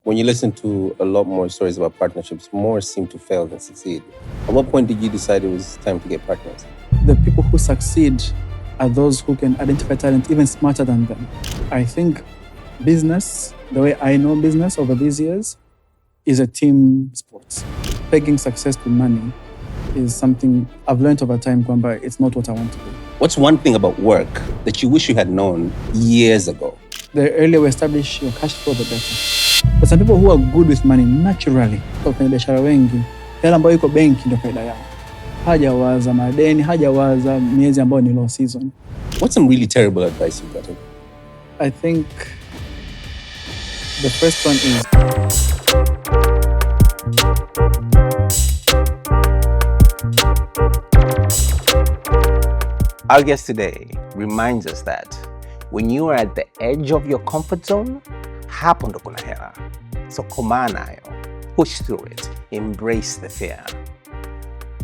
when you listen to a lot more stories about partnerships, more seem to fail than succeed. At what point did you decide it was time to get partners? The people who succeed are those who can identify talent even smarter than them. I think business, the way I know business over these years, is a team sport. Pegging success to money is something I've learned over time, kwamba it's not what I want to do. What's one thing about work that you wish you had known years ago? The earlier we establish your cash flow, the better. But some people who are good with money naturally, kwenye biashara wengi, hela ambayo iko benki ndio faida yao. Hajawaza madeni, hajawaza miezi ambayo ni low season. What's some really terrible advice you've gotten? I think the first one is our guest today reminds us that when you are at the edge of your comfort zone, hapo ndo kuna hela. So komaa nayo, push through it, embrace the fear.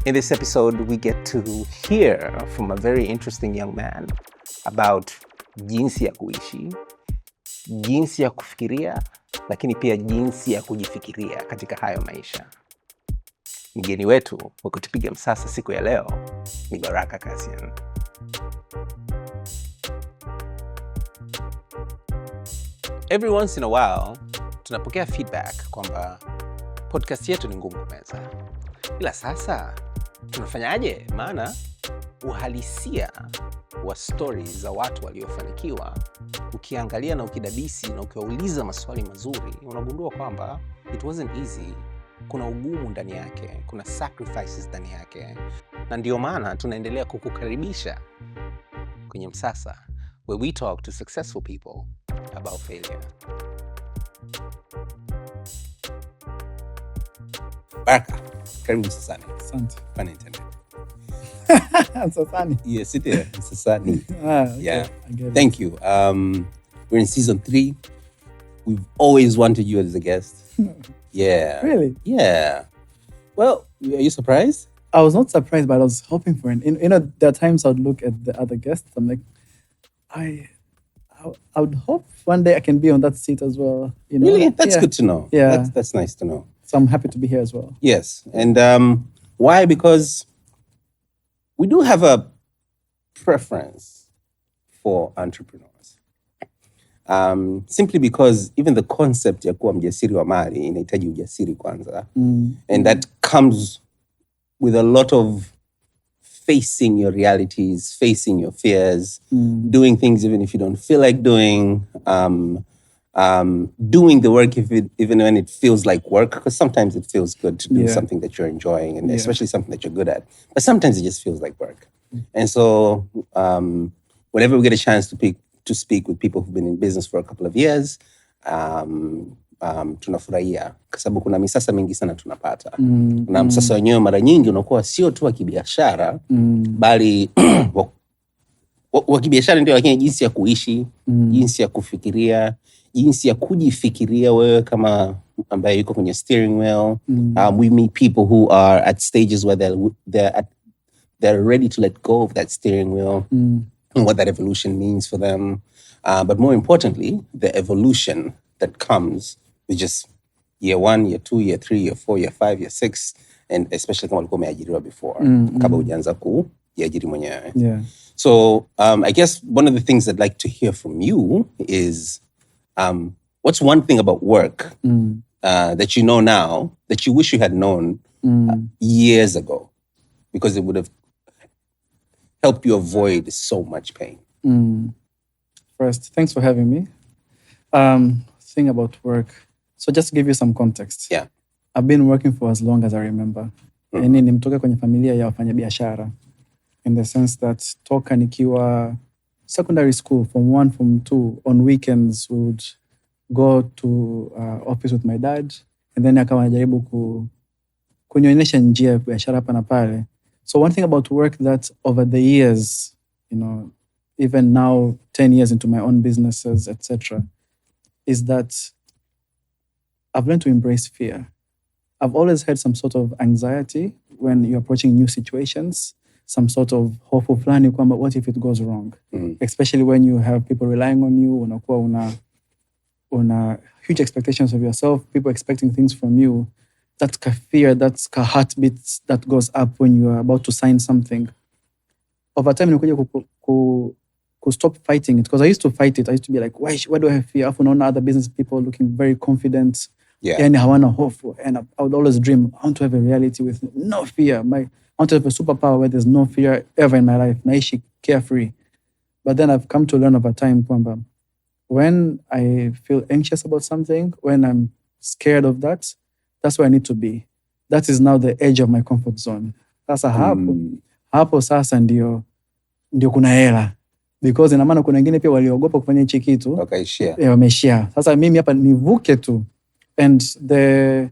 In this episode, we get to hear from a very interesting young man about jinsi ya kuishi, jinsi ya kufikiria, lakini pia jinsi ya kujifikiria katika hayo maisha. Mgeni wetu wa kutupiga msasa siku ya leo ni Baraka Cassian. Every once in a while, tunapokea feedback kwamba podcast yetu ni ngumu kumeza. Ila sasa, tunafanyaje? Maana uhalisia wa stories za watu waliofanikiwa, ukiangalia na ukidadisi na ukiwauliza maswali mazuri, unagundua kwamba it wasn't easy. Kuna ugumu ndani yake, kuna sacrifices ndani yake. Na ndio maana tunaendelea kukukaribisha kwenye Msasa, where we talk to successful people about failure. Baraka, karibu Msasani. Asante. Pun intended. Msasani. Yes, it is. Msasani. Okay. Yeah. I get it. Thank you. We're in season 3. We've always wanted you as a guest. Yeah. Really? Yeah. Well, are you surprised? I was not surprised, but I was hoping for it. There are times I would look at the other guests. I'm like, I would hope one day I can be on that seat as well. Really? That's good to know. Yeah. That's nice to know. So I'm happy to be here as well. Yes. And why? Because we do have a preference for entrepreneurs. Simply because even the concept ya kuwa mjasiri wa mali inahitaji ujasiri kwanza. And that comes with a lot of facing your realities, facing your fears, doing things even if you don't feel like doing, doing the work even when it feels like work, because sometimes it feels good to do something that you're enjoying, and especially something that you're good at. But sometimes it just feels like work. And so whenever we get a chance to speak with people who've been in business for a couple of years, tunafurahia kwa sababu kuna misasa mingi sana tunapata. Na msasa wenyewe mara nyingi unakuwa sio tu wa kibiashara, bali wa kibiashara ndio, lakini jinsi ya kuishi, jinsi ya kufikiria, jinsi ya kujifikiria wewe kama ambaye yuko kwenye steering wheel. We meet people who are at stages where they're ready to let go of that steering wheel, and what that evolution means for them. But more importantly, the evolution that comes with just year 1, year 2, year 3, year 4, year 5, year 6, and especially kama ulikuwa umeajiriwa before, kabla hujaanza kujiajiri mwenyewe. Yeah. So I guess one of the things I'd like to hear from you is what's one thing about work that you know now that you wish you had known years ago, because it would have helped you avoid so much pain? First, thanks for having me. Thing about work. So just to give you some context. Yeah. I've been working for as long as I remember. Yani nimetoka kwenye familia ya wafanyabiashara. In the sense that toka nikiwa secondary school, from 1, from 2, on weekends would go to office with my dad, and then akawa najaribu kunionyesha njia ya biashara hapa na pale. So one thing about work that over the years, even now 10 years into my own businesses, etc., is that I've learned to embrace fear. I've always had some sort of anxiety when you're approaching new situations, some sort of hofu fulani kwamba what if it goes wrong? Especially when you have people relying on you, unakuwa una huge expectations of yourself, people expecting things from you, that's a fear, that's a heartbeat that goes up when you are about to sign something. Over time, you stop fighting it. Because I used to fight it. I used to be like, why do I have fear? I've known other business people looking very confident. Yeah. And hawana hofu. And I would always dream, I want to have a reality with no fear. I want to have a superpower where there's no fear ever in my life. Naishi carefree. But then I've come to learn over time, kwamba, when I feel anxious about something, when I'm scared of that, that's where I need to be. That is now the edge of my comfort zone. Sasa hapo sasa ndio kuna hela. Because ina maana kuna wengine pia waliogopa kufanya hichi kitu. Wakaishia. Wameishia. Sasa mimi hapa nivuke tu. And the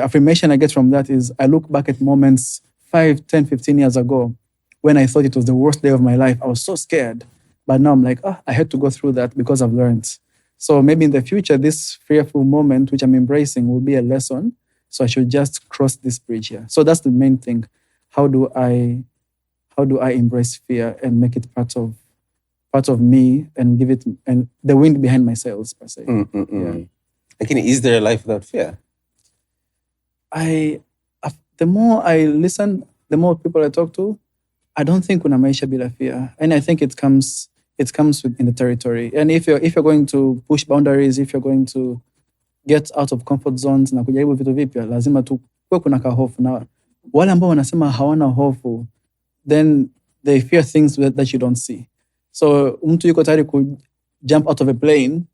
affirmation I get from that is I look back at moments 5, 10, 15 years ago when I thought it was the worst day of my life. I was so scared. But now I'm like, I had to go through that because I've learned. So maybe in the future, this fearful moment, which I'm embracing, will be a lesson. So I should just cross this bridge here. So that's the main thing. How do I embrace fear and make it part of me and give it and the wind behind my sails, per se? Yeah. Again, is there a life without fear? The more I listen, the more people I talk to, I don't think kuna maisha bila fear. And I think it comes within the territory. And if you're going to push boundaries, if you're going to get out of comfort zones na kujaribu vitu vipya, lazima tu kuwe kuna kahofu. Na wale ambao wanasema hawana hofu, then they fear things that you don't see. So mtu yuko tayari ku jump out of a plane.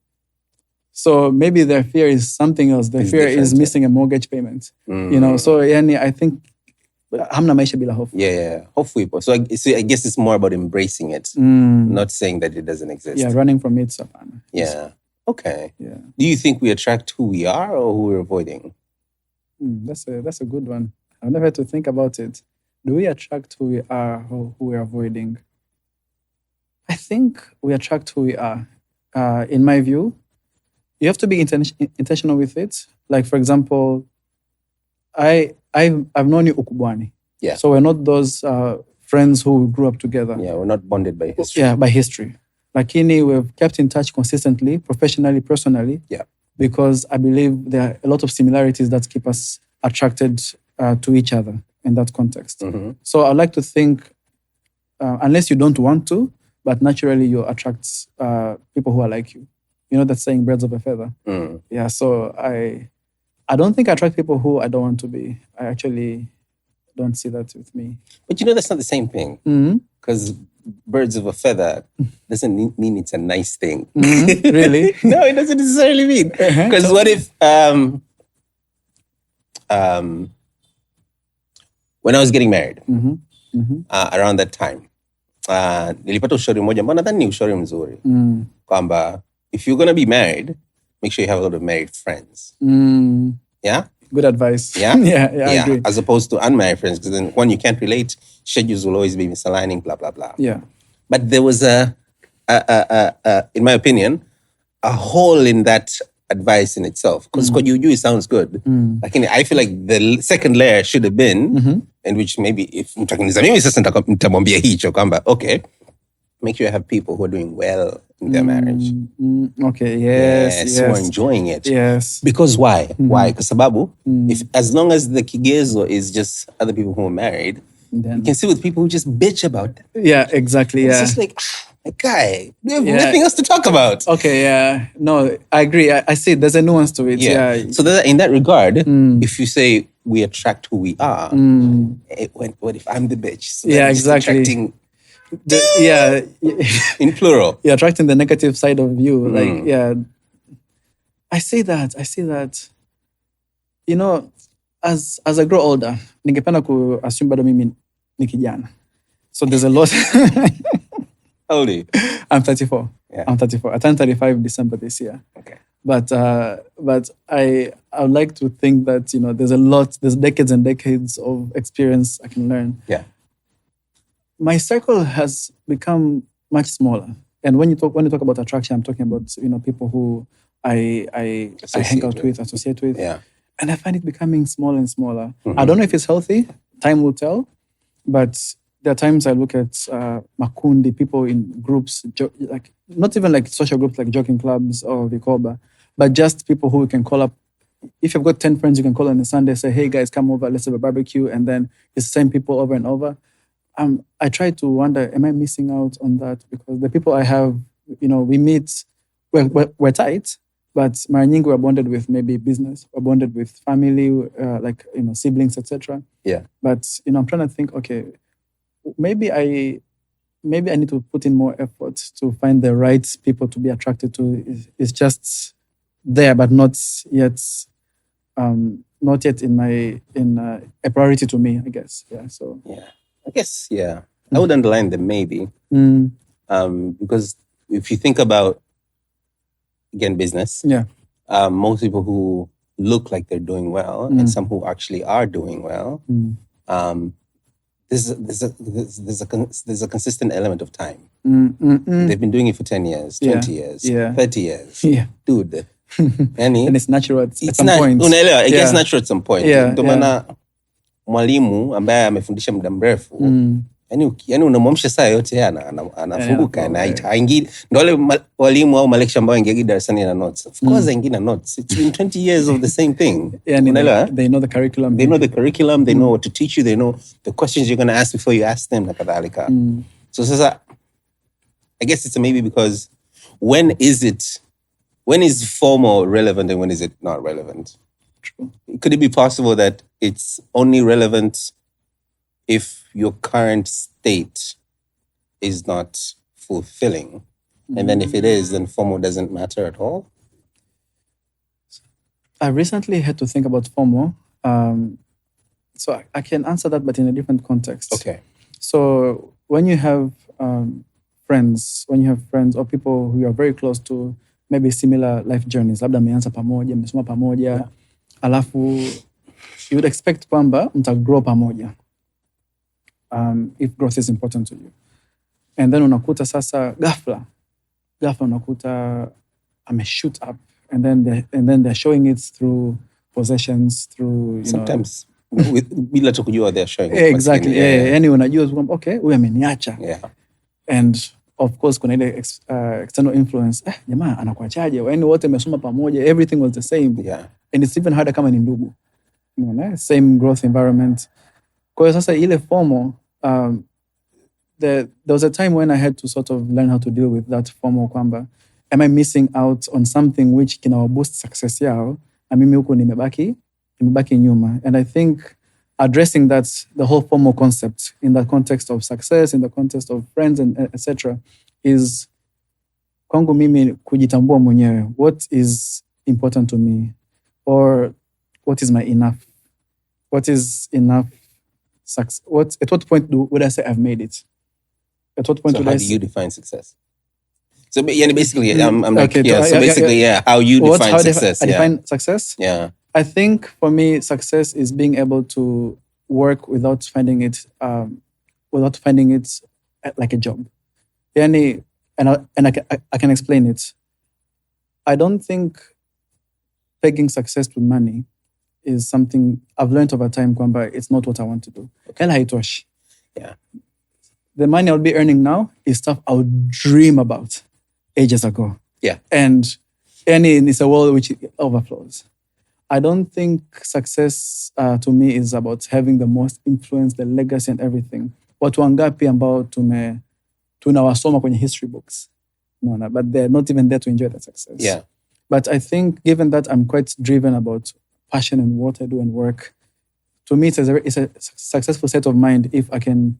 So maybe their fear is something else. Their fear is missing a mortgage payment. So I think hamna maisha bila hofu. Yeah. Hofu ipo. So I guess it's more about embracing it, not saying that it doesn't exist. Yeah, running from it. Yeah. Okay. Yeah. Do you think we attract who we are or who we're avoiding? That's a good one. I've never had to think about it. Do we attract who we are or who we're avoiding? I think we attract who we are. In my view, you have to be intentional with it. Like, for example, I've known you ukubwani. Yeah. So we're not those friends who grew up together. Yeah, we're not bonded by history. Yeah, by history. Lakini we've kept in touch consistently, professionally, personally. Yeah. Because I believe there are a lot of similarities that keep us attracted to each other in that context. Mm-hmm. So I'd like to think, unless you don't want to, but naturally you attract people who are like you. You know that saying, birds of a feather. Yeah, so I don't think I attract people who I don't want to be. I actually don't see that with me. But that's not the same thing. Because birds of a feather doesn't mean it's a nice thing. Really? No, it doesn't necessarily mean. Because what if when I was getting married, around that time, nilipata ushauri moja ambao nadhani ni ushauri mzuri kwamba if you're going to be married, make sure you have a lot of married friends. Yeah? Good advice. Yeah? I agree. As opposed to unmarried friends, because then one, you can't relate, schedules will always be misaligning, blah, blah, blah. Yeah. But there was in my opinion, a hole in that advice in itself. Because what you do sounds good. Like, I feel like the second layer should have been, in which maybe if mtakiniza mimi sasa nitamwambia hicho kwamba, okay, make sure you have people who are doing well in their marriage. Okay, yes. Who are enjoying it. Yes. Because why? Why? Because sababu, if as long as the kigezo is just other people who are married, then you can see with people who just bitch about them. Yeah, exactly. It's just like, guy, we have nothing else to talk about. Okay, yeah. No, I agree. I see there's a nuance to it. Yeah. So in that regard, if you say we attract who we are, what if I'm the bitch? So exactly. Attracting in plural. You're attracting the negative side of you. Like, I see that. You know, as I grow older, ningependa ku assume bado mimi ni kijana. So there's a lot. How old are you? I'm 34. Yeah. I'm 34. I turned 35 December this year. Okay. But I would like to think that, there's decades and decades of experience I can learn. Yeah. My circle has become much smaller. And when you talk about attraction, I'm talking about, people who I hang out with, associate with. Yeah. And I find it becoming smaller and smaller. I don't know if it's healthy. Time will tell. But there are times I look at makundi, people in groups, like not even like social groups like jogging clubs or vikoba, but just people who you can call up. If you've got 10 friends, you can call on a Sunday, say, hey guys, come over, let's have a barbecue. And then it's the same people over and over. I try to wonder, am I missing out on that? Because the people I have, we meet, we're tight, but mara nyingi we're bonded with maybe business, we're bonded with family, siblings, etc. Yeah. But, I'm trying to think, okay, maybe I need to put in more effort to find the right people to be attracted to. It's just there, but not yet in a priority to me, I guess. Yeah. So yeah, I guess I would underline the maybe, because if you think about again business, most people who look like they're doing well and some who actually are doing well. There's a consistent element of time. They've been doing it for 10 years, 20 years, 30 years. Yeah. Dude. And it's natural at some point. Unaelewa, it gets natural at some point. Ndio maana mwalimu ambaye amefundisha muda mrefu, yani unamwamsha saa yote anafunguka na haingii. Ndio wale walimu au malekcha ambao ingegi darasani na notes. Of course ingine notes. It's been 20 years of the same thing. They know the curriculum. They know the curriculum, they know what to teach you, they know the questions you're going to ask before you ask them na kadhalika. So sasa I guess it's a maybe because when is formal relevant and when is it not relevant? True. Could it be possible that it's only relevant if your current state is not fulfilling? And then if it is, then formal doesn't matter at all? I recently had to think about formal. So I can answer that, but in a different context. Okay. So when you have friends or people who you are very close to, maybe similar life journeys, labda mmeanza pamoja, mmesoma pamoja, alafu you would expect kwamba mtagrow pamoja, if growth is important to you. And then unakuta sasa ghafla unakuta shoot up, and then they're showing it through possessions, through sometimes bila tu kujua they're showing it. Exactly. Yani unajua kwamba okay, huyu ameniacha. And of course kuna ile external influence. Jamaa anakuachaje? Yani wote mmesoma pamoja, everything was the same. And it's even harder kama ni ndugu. Same growth environment. Kwa hiyo sasa ile formal, there was a time when I had to sort of learn how to deal with that formal kwamba, am I missing out on something which can boost success yao? Na mimi huko nimebaki nyuma. And I think addressing that, the whole formal concept in the context of success, in the context of friends and etc., is kwangu mimi kujitambua mwenyewe. What is important to me? Or what is my enough? What is enough success? At what point would I say I've made it? At what point so would how I do you define success? So basically, I'm like, okay, how you define success. I define success? Yeah. I think for me, success is being able to work without finding it like a job. And I can explain it. I don't think pegging success to money is something I've learned over time kwamba it's not what I want to do. Haitoshi. Yeah. The money I'll be earning now is stuff I would dream about ages ago. Yeah. And it's a world which overflows. I don't think success to me is about having the most influence, the legacy and everything. Watu wangapi ambao tunawasoma kwenye history books. No, but they're not even there to enjoy that success. Yeah. But I think given that I'm quite driven about passion and what I do and work, to me it's a successful state of mind if I can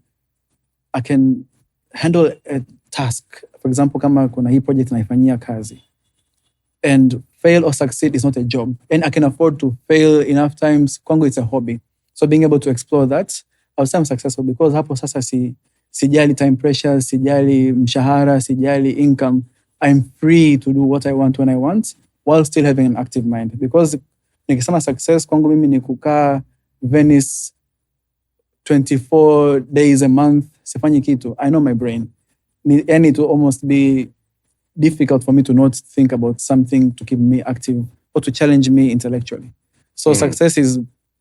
handle a task. For example, kama kuna hii project naifanyia kazi. And fail or succeed is not a job. And I can afford to fail enough times. Kwangu, it's a hobby. So being able to explore that, I would say I'm successful because hapo sasa sijali time pressure, sijali mshahara, sijali income. I'm free to do what I want when I want while still having an active mind. Because nikisema success, kwangu mimi ni kukaa Venice 24 days a month, sifanyi kitu. I know my brain. And it will almost be difficult for me to not think about something to keep me active or to challenge me intellectually. So success is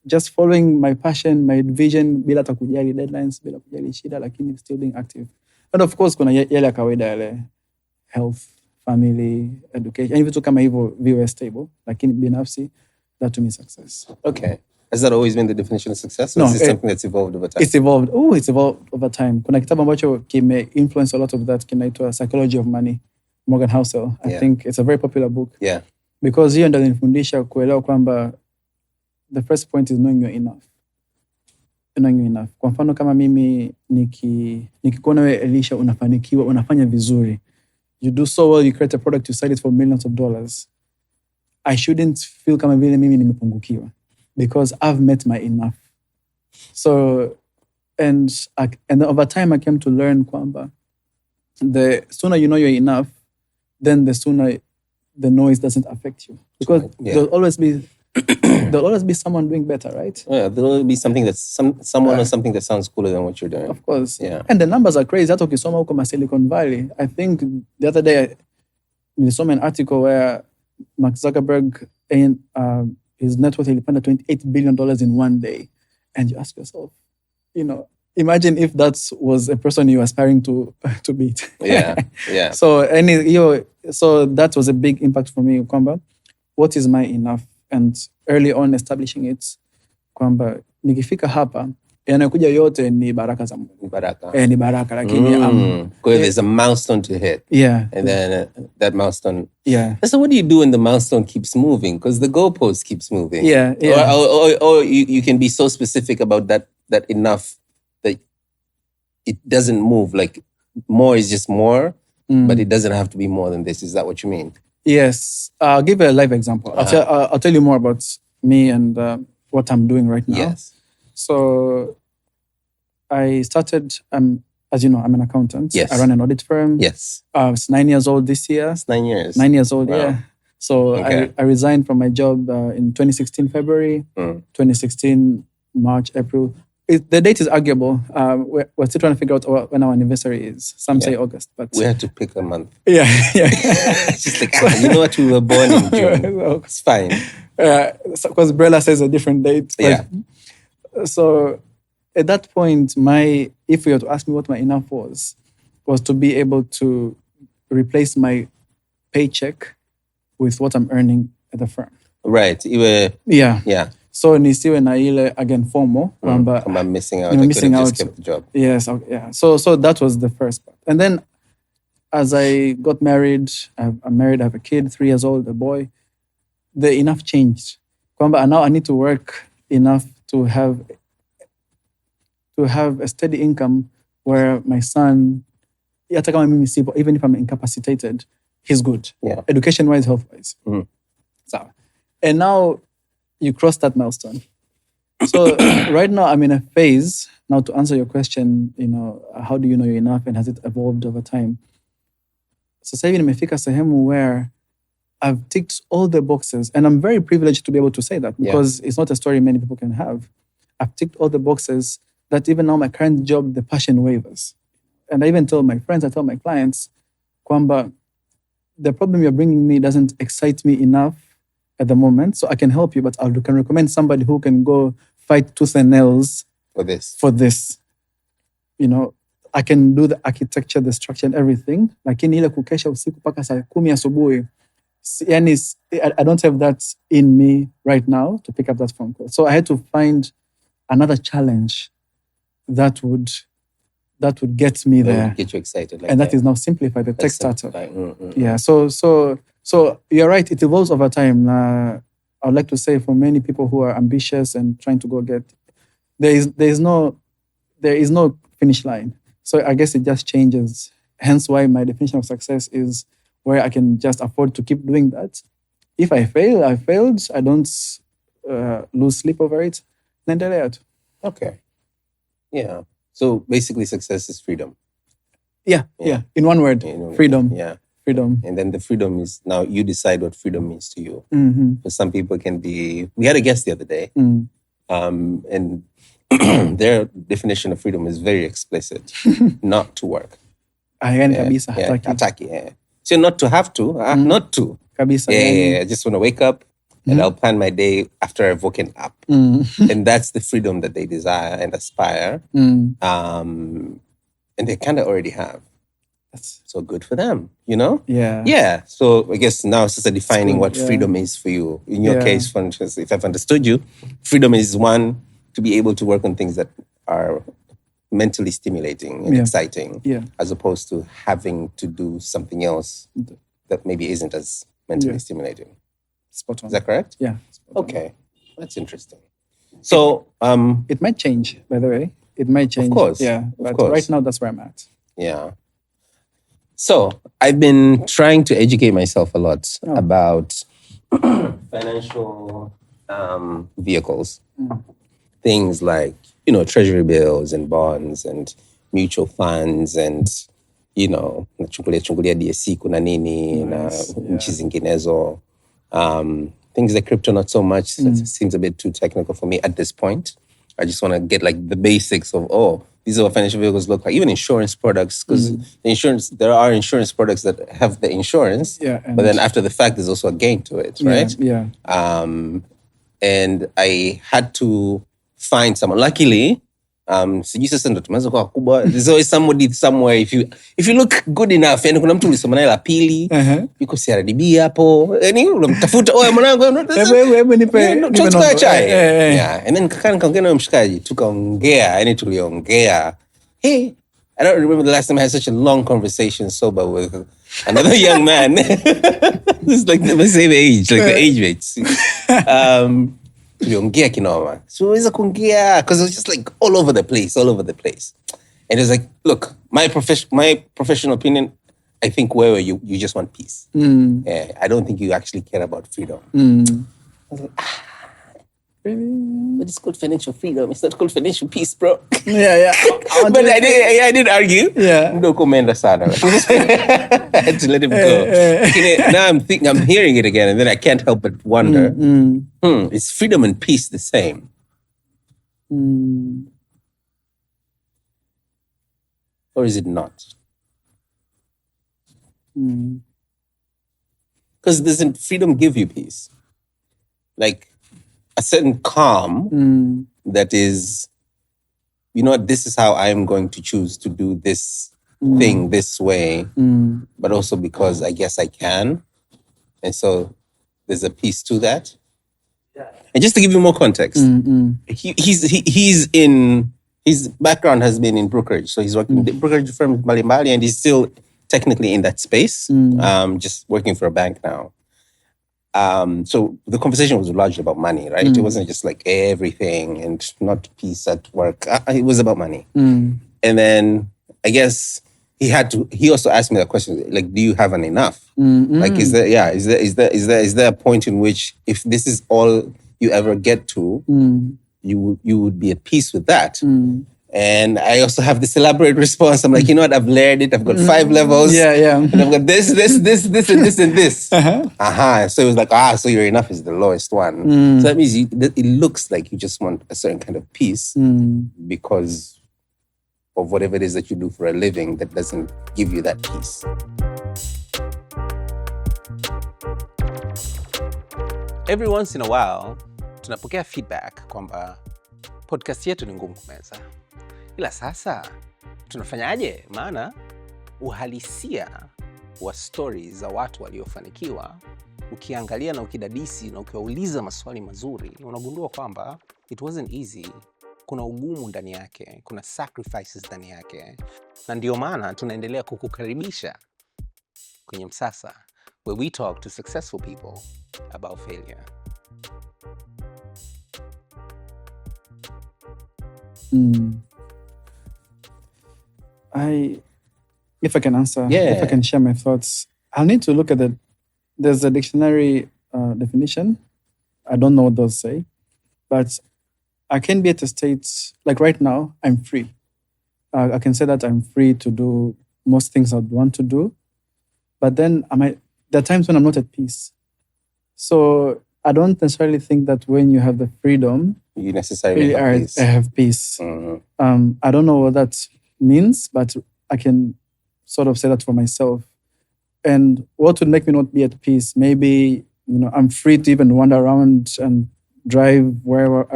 just following my passion, my vision, bila hata kujali deadlines, bila kujali shida, lakini still being active. And of course, kuna yale ya kawaida yale health, family, education, yani vitu kama hivyo viwe stable, lakini binafsi, that to me success. Okay. Has that always been the definition of success? Or No, is it something that's evolved over time? It's evolved. Oh, it's evolved over time. Kuna kitabu ambacho kime influence a lot of that, kinaitwa Psychology of Money, Morgan Housel. I think it's a very popular book. Yeah. Because hiyo ndio inanifundisha kuelewa kwamba the first point is knowing you're enough. Knowing you're enough. Kwa mfano kama mimi nikikuona wewe Elisha unafanikiwa, unafanya vizuri. You do so well, you create a product, you sell it for millions of dollars. I shouldn't feel kama vile mimi nimepungukiwa because I've met my enough. So, and over time I came to learn kwamba the sooner you know you're enough, then the sooner the noise doesn't affect you. Because there'll always be someone doing better, right? Yeah, there'll always be something that's someone or something that sounds cooler than what you're doing. Of course. Yeah. And the numbers are crazy. Hata ukisoma huko ma Silicon Valley. I think the other day I saw an article where Mark Zuckerberg and his net worth ilipanda $28 billion in one day. And you ask yourself, imagine if that was a person you were aspiring to beat. Yeah. So that was a big impact for me, kwamba what is my enough? And early on establishing it, kwamba nikifika hapa yanakuja yote ni baraka za Mungu. Ni baraka lakini there's a milestone to hit. Yeah. And then that milestone. Yeah. So what do you do when the milestone keeps moving? Because the goalpost keeps moving. Yeah. Or you can be so specific about that enough that it doesn't move. Like more is just more, but it doesn't have to be more than this. Is that what you mean? Yes. I'll give a live example. I'll tell you more about me and what I'm doing right now. Yes. So I started, as you know, I'm an accountant. Yes. I run an audit firm. Yes. I was 9 years old this year. It's 9 years. 9 years old, Wow. yeah. So Okay. I resigned from my job in 2016 February, 2016 March, April. The date is arguable. We're still trying to figure out when our anniversary is. Some say August, but We had to pick a month. yeah. It's just like, you know what? We were born in June. It's fine. Because Brella says a different date. Yeah. So at that point, if you were to ask me what my enough was to be able to replace my paycheck with what I'm earning at the firm. Right. You were. Yeah. So nisiwe na ile again FOMO. I'm missing out. Missing I could have out. just kept the job. Yes. Okay, yeah. So that was the first part. And then as I got married, I'm married, I have a kid, 3 years old, a boy. The enough changed. Kwamba now I need to work enough to have a steady income where my son, hata kama mimi sipo, even if I'm incapacitated, he's good. Yeah. Education-wise, health-wise. So, and now you cross that milestone. So right now I'm in a phase, now to answer your question, how do you know you're enough and has it evolved over time? So sasa hivi nimefika sehemu where I've ticked all the boxes, and I'm very privileged to be able to say that because it's not a story many people can have. I've ticked all the boxes that even now my current job, the passion wavers. And I even tell my friends, I tell my clients, kwamba the problem you're bringing me doesn't excite me enough at the moment, so I can help you, but I can recommend somebody who can go fight tooth and nails for this. I can do the architecture, the structure and everything. Lakini ile kukesha usiku paka saa 10 asubuhi, I don't have that in me right now to pick up that phone call. So I had to find another challenge that would get me there. Get you excited. And that is now Simplify, the tech startup. Yeah. So you're right. It evolves over time. I would like to say for many people who are ambitious and trying to go get, there is no finish line. So I guess it just changes. Hence why my definition of success is where I can just afford to keep doing that. If I fail, I failed. I don't lose sleep over it. Naendelea tu. Okay. Yeah. So basically success is freedom. Yeah. In one word, freedom. Yeah. Freedom. And then the freedom is, now you decide what freedom means to you. Mm-hmm. For some people it can be, we had a guest the other day, and their definition of freedom is very explicit. Not to work. Kabisa, hataki. Hataki, yeah. So not to have to, not to. Kabisa. Yeah. I just want to wake up, and I'll plan my day after I've woken up. And that's the freedom that they desire and aspire. And they kind of already have. That's so good for them, you know? Yeah. Yeah. So I guess now it's just defining what freedom is for you. In your case, for instance, if I've understood you, freedom is one, to be able to work on things that are mentally stimulating and exciting, as opposed to having to do something else that maybe isn't as mentally stimulating. Spot on. Is that correct? Yeah. Okay. That's interesting. So it might change, by the way. It might change. Of course. Yeah. But right now that's where I'm at. Yeah. So I've been trying to educate myself a lot about financial vehicles. Things like, you know, treasury bills and bonds and mutual funds and, you know, nachungulia DSC kuna nini na nchi zinginezo. Things like crypto, not so much. It seems a bit too technical for me at this point. I just want to get like the basics of, these are what financial vehicles look like. Even insurance products, because there are insurance products that have the insurance, but then after the fact, there's also a gain to it, right? Yeah. And I had to find someone. Luckily, there's always somebody somewhere. If you look good enough, yani kuna mtu ulisoma naye la pili, yuko CRDB hapo, yani unamtafuta, oya mwanangu, tuchukue chai. Yeah, and then nikaongea na mshikaji, tuliongea. Hey, I don't remember the last time I had such a long conversation sober with another young man. It's like the same age, like the age mates. Tuliongea kinoma. So tuliweza kuongea because it was just like all over the place. And it was like, look, my professional opinion, I think where you just want peace. Yeah, I don't think you actually care about freedom. I was like, but it's called financial freedom. It's not called financial peace, bro. Yeah. But I did argue. Yeah. I had to let him go. Now I'm hearing it again, and then I can't help but wonder, is freedom and peace the same? Or is it not? Because doesn't freedom give you peace? Like a certain calm that is, you know what, this is how I am going to choose to do this thing this way, but also because I guess I can. And so there's a piece to that. Yeah. And just to give you more context, his background has been in brokerage. So he's working in brokerage firms, Mbalimbali, and he's still technically in that space, just working for a bank now. So the conversation was largely about money, right? It wasn't just like everything and not peace at work. It was about money. And then I guess he also asked me that question, like, do you have an enough? Like, is there a point in which if this is all you ever get to, you would be at peace with that? And I also have this elaborate response. I'm like, you know what? I've layered it. I've got 5 levels. Yeah. And I've got this, and this. So it was like, so your enough is the lowest one. So that means it looks like you just want a certain kind of peace because of whatever it is that you do for a living that doesn't give you that peace. Every once in a while, tunapokea feedback kwamba podcast yetu ni ngumu kumeza. Ila sasa, tunafanyaje? Maana uhalisia wa stories za watu waliofanikiwa, ukiangalia na ukidadisi na ukiwauliza maswali mazuri, unagundua kwamba it wasn't easy. Kuna ugumu ndani yake, kuna sacrifices ndani yake. Na ndio maana tunaendelea kukukaribisha kwenye Msasa, where we talk to successful people about failure. If I can answer, if I can share my thoughts, I'll need to look at there's a dictionary definition. I don't know what those say, but I can be at a state, like right now, I'm free. I can say that I'm free to do most things I'd want to do, but then there are times when I'm not at peace. So I don't necessarily think that when you have the freedom, you necessarily have peace. I have peace. I don't know what that means, but I can sort of say that for myself. And what would make me not be at peace? Maybe I'm free to even wander around and drive wherever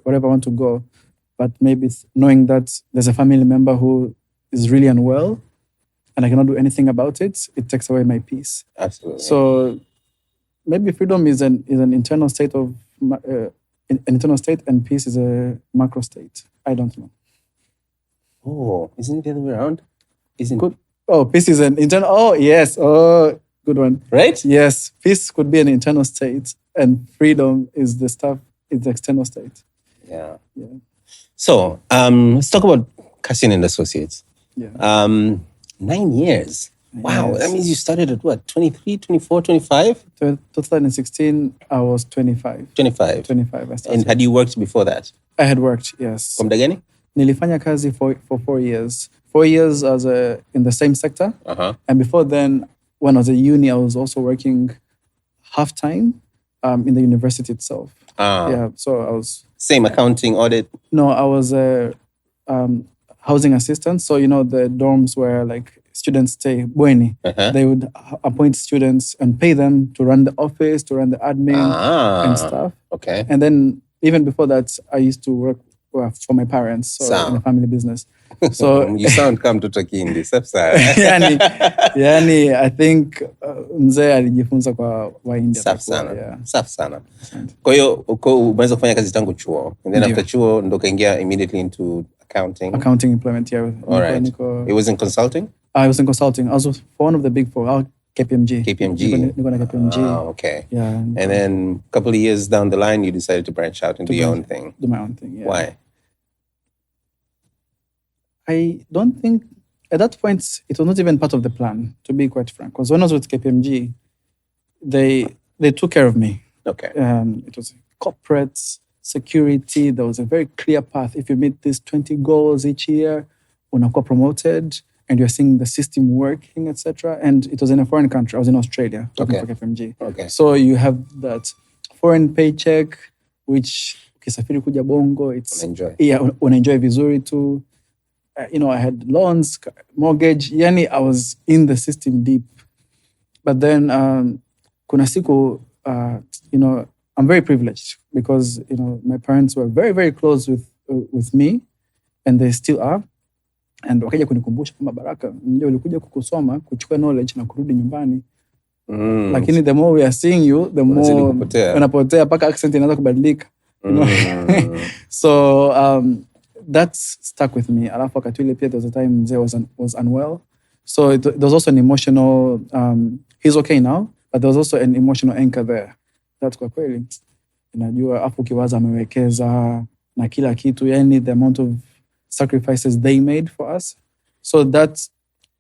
I want to go. But maybe knowing that there's a family member who is really unwell and I cannot do anything about it, it takes away my peace. Absolutely. So maybe freedom is an internal state of an internal state, and peace is a macro state. I don't know. Oh, isn't it the other way around? Isn't good? Oh, peace is an internal. Oh, yes. Oh, good one. Right? Yes, peace could be an internal state, and freedom is the stuff. It's the external state. Yeah. So let's talk about Cassian and Associates. Yeah. 9 years. Wow. Yes. That means you started at what? 23, 24, 25? 2016, I was 25. 25. 25, I started. And had you worked before that? I had worked, yes. Kwa muda gani? Nilifanya kazi for 4 years. 4 years as in the same sector. Uh-huh. And before then, when I was at uni, I was also working half-time in the university itself. Yeah, so I was... Same accounting, audit? No, I was a housing assistant. So, the dorms where like students stay, bweni. Uh-huh. They would appoint students and pay them to run the office, to run the admin and stuff. Okay. And then even before that, I used to work for my parents, so in a family business. So you sound kama mtoto kindi. yani I think mzee alijifunza kwa Waindia. Safi sana. Kwa hiyo umeweza kufanya kazi tangu chuo. And then after chuo ndo kaingia immediately into accounting. Accounting implement, yeah. All right. It was in consulting? I was in consulting. I was for one of the big four. KPMG. Niko na KPMG. Okay. Yeah. And then a couple of years down the line, you decided to branch out and do your own thing. Do my own thing, yeah. Why? I don't think, at that point, it was not even part of the plan, to be quite frank. Because when I was with KPMG, they took care of me. Okay. It was corporate security. There was a very clear path. If you meet these 20 goals each year, unakuwa promoted, and you're seeing the system working, etc. And it was in a foreign country. I was in Australia working for KPMG. Okay. So you have that foreign paycheck, which ukisafiri kuja Bongo, it's enjoy. Yeah, unaenjoy vizuri too. I had loans, mortgage. Yani, I was in the system deep. But then, kuna siku, I'm very privileged because, my parents were very, very close with me, and they still are. And wakaja kunikumbusha kama Baraka, ndio ulikuja kukusoma, kuchukua knowledge na kurudi nyumbani. Lakini the more we are seeing you, the more unapotea paka accent inaanza kubadilika. So that's stuck with me. Alafu wakati ile pia there was a time Mzee was unwell. So there was also an emotional, he's okay now, but there was also an emotional anchor there. That's kwa kweli. Unajua afu kiwaza amewekeza na kila kitu, yani the amount of sacrifices they made for us. So that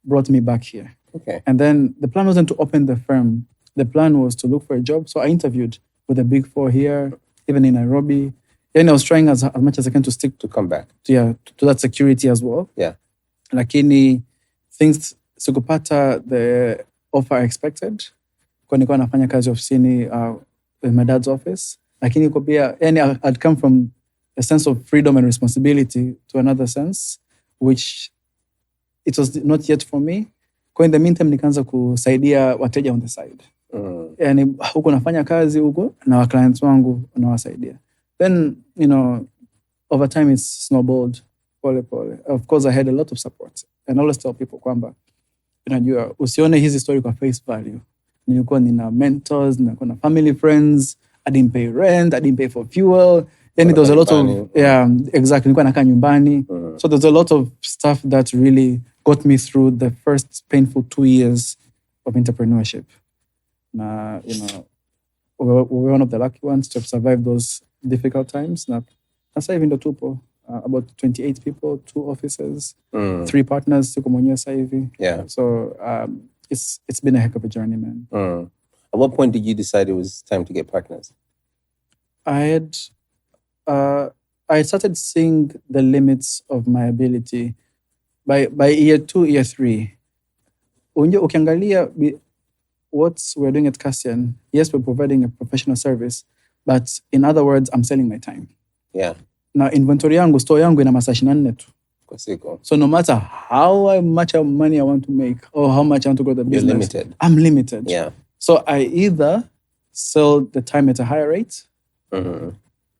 brought me back here. Okay. And then the plan wasn't to open the firm. The plan was to look for a job. So I interviewed with the big four here, even in Nairobi. And I was trying as much as I can to stick to come back. To that security as well. Yeah. Lakini things sikupata the offer I expected. Kwa nilikuwa nafanya kazi ofisini in my dad's office. Lakini kwa pia, I'd come from a sense of freedom and responsibility to another sense, which it was not yet for me. Kwa in the meantime, nikaanza kusaidia wateja on the side. Yani huko nafanya kazi huko na clients wangu nawasaidia. Then, over time it's snowballed. Pole pole. Of course, I had a lot of support. And I always tell people kwamba, unajua, usione hizi story kwa face value. Nilikuwa nina mentors, nilikuwa na family friends. I didn't pay rent, I didn't pay for fuel. Then there was a lot of, exactly. Nilikuwa nakaa nyumbani. So there's a lot of stuff that really got me through the first painful 2 years of entrepreneurship. Na, we were one of the lucky ones to have survived those difficult times. Na sasa hivi ndo tupo, about 28 people, 2 offices, 3 partners, tuko mwenyewe sasa hivi. Yeah. So it's been a heck of a journey, man. At what point did you decide it was time to get partners? I started seeing the limits of my ability by year 2, year 3. Ukiangalia what we're doing at Cassian, yes, we're providing a professional service, but in other words, I'm selling my time. Yeah. Na inventory yangu, store yangu ina masaa 24 tu. Kwa siku. So no matter how much money I want to make or how much I want to grow the business, you're limited. I'm limited. Yeah. So I either sell the time at a higher rate,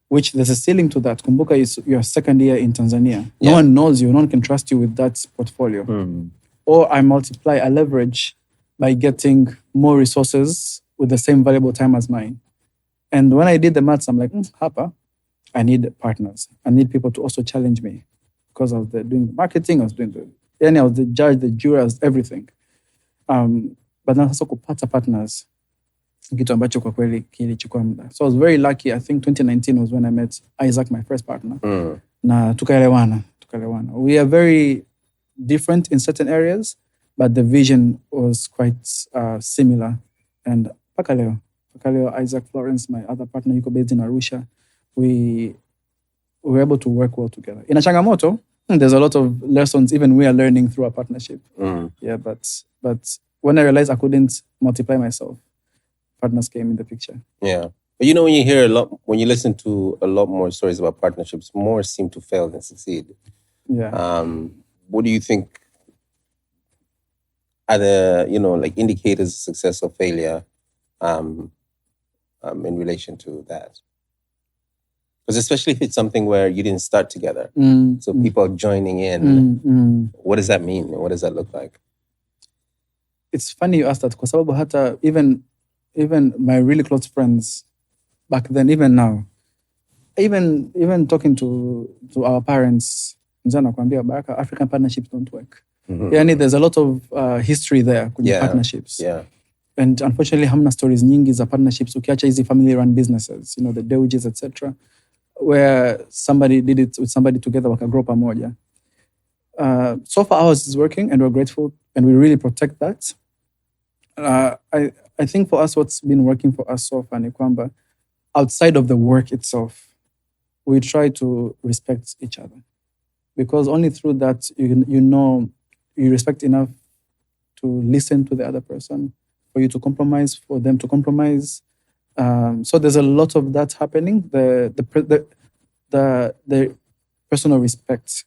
which there's a ceiling to that. Kumbuka, is your second year in Tanzania. No one knows you. No one can trust you with that portfolio. Or I leverage by getting more resources with the same valuable time as mine. And when I did the maths, I'm like, Hapa, I need partners. I need people to also challenge me, because I was doing the marketing, I was the judge, the jury, I was everything. But now sasa kupata partners, kitu ambacho kwa kweli kilichukua muda. So I was very lucky. I think 2019 was when I met Isaac, my first partner. Na tukaelewana. We are very different in certain areas, but the vision was quite similar. And mpaka leo, Isaac Florence, my other partner, yuko based in Arusha. We were able to work well together. In a changamoto, there's a lot of lessons even we are learning through our partnership. Yeah, but when I realized I couldn't multiply myself, partners came in the picture. Yeah. But when you listen to a lot more stories about partnerships, more seem to fail than succeed. Yeah. What do you think are the, like indicators of success or failure in relation to that? Because especially if it's something where you didn't start together. So people are joining in. What does that mean? What does that look like? It's funny you ask that, kwa sababu hata even my really close friends back then, even now, even talking to our parents, mzee anakuambia Baraka, African partnerships don't work. Yani there's a lot of history there kwenye partnerships. Yeah. And unfortunately, hamna stories nyingi za partnerships ukiacha hizi family run businesses, the Deuges, etc., where somebody did it with somebody together wakagrow pamoja. So far ours is working and we're grateful and we really protect that. I think for us, what's been working for us so far ni kwamba outside of the work itself, we try to respect each other. Because only through that, you respect enough to listen to the other person, for you to compromise, for them to compromise. So there's a lot of that happening. The personal respect.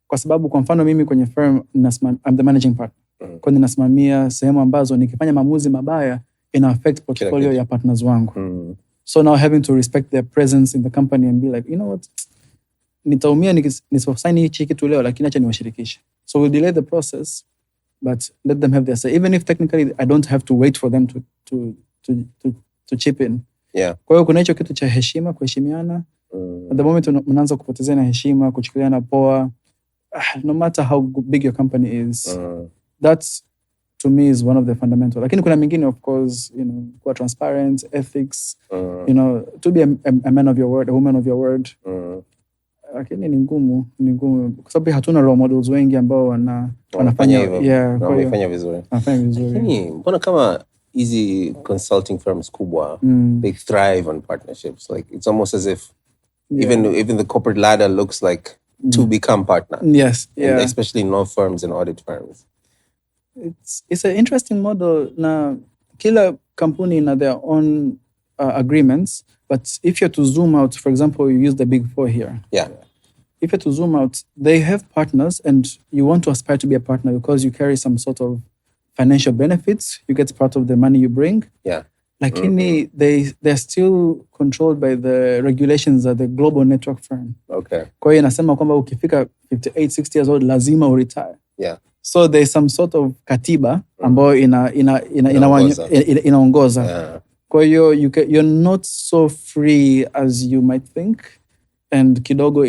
Kwa sababu kwa mfano mimi kwenye firm, I'm the managing partner. Kwa ninasimamia sehemu ambazo nikifanya maamuzi mabaya ina affect portfolio ya partners wangu. So now having to respect their presence in the company and be like, you know what, nitaumia nisiposign hichi kitu leo, lakini acha niwashirikishe. So we'll delay the process, but let them have their say. Even if technically I don't have to wait for them to chip in. Yeah. Kwa hiyo kuna hicho kitu cha heshima, kuheshimiana. At the moment mnaanza kupotezana heshima, kuchukuliana poa, no matter how big your company is. That to me is one of the fundamental. Lakini kuna mingine, of course, kuwa transparent, ethics, to be a man of your word, a woman of your word. Lakini ni ngumu kwa sababu hatuna role models wengi ambao wanafanya vizuri. Lakini mbona kama hizi consulting firms kubwa, they thrive on partnerships. Like it's almost as if even the corporate ladder looks like to become partner. Yes, yeah. And especially in law firms and audit firms. It's an interesting model. Na kila kampuni na their own agreements, but if you're to zoom out, for example, you use the Big Four here. Yeah. If you're to zoom out, they have partners and you want to aspire to be a partner because you carry some sort of financial benefits. You get part of the money you bring. Yeah. Lakini they're still controlled by the regulations of the global network firm. Okay. Kwa hiyo inasema kwamba ukifika 58, 60 years old lazima uretire. Yeah. So there's some sort of katiba ambayo inaongoza. Yeah. Kwa hiyo you're not so free as you might think, and kidogo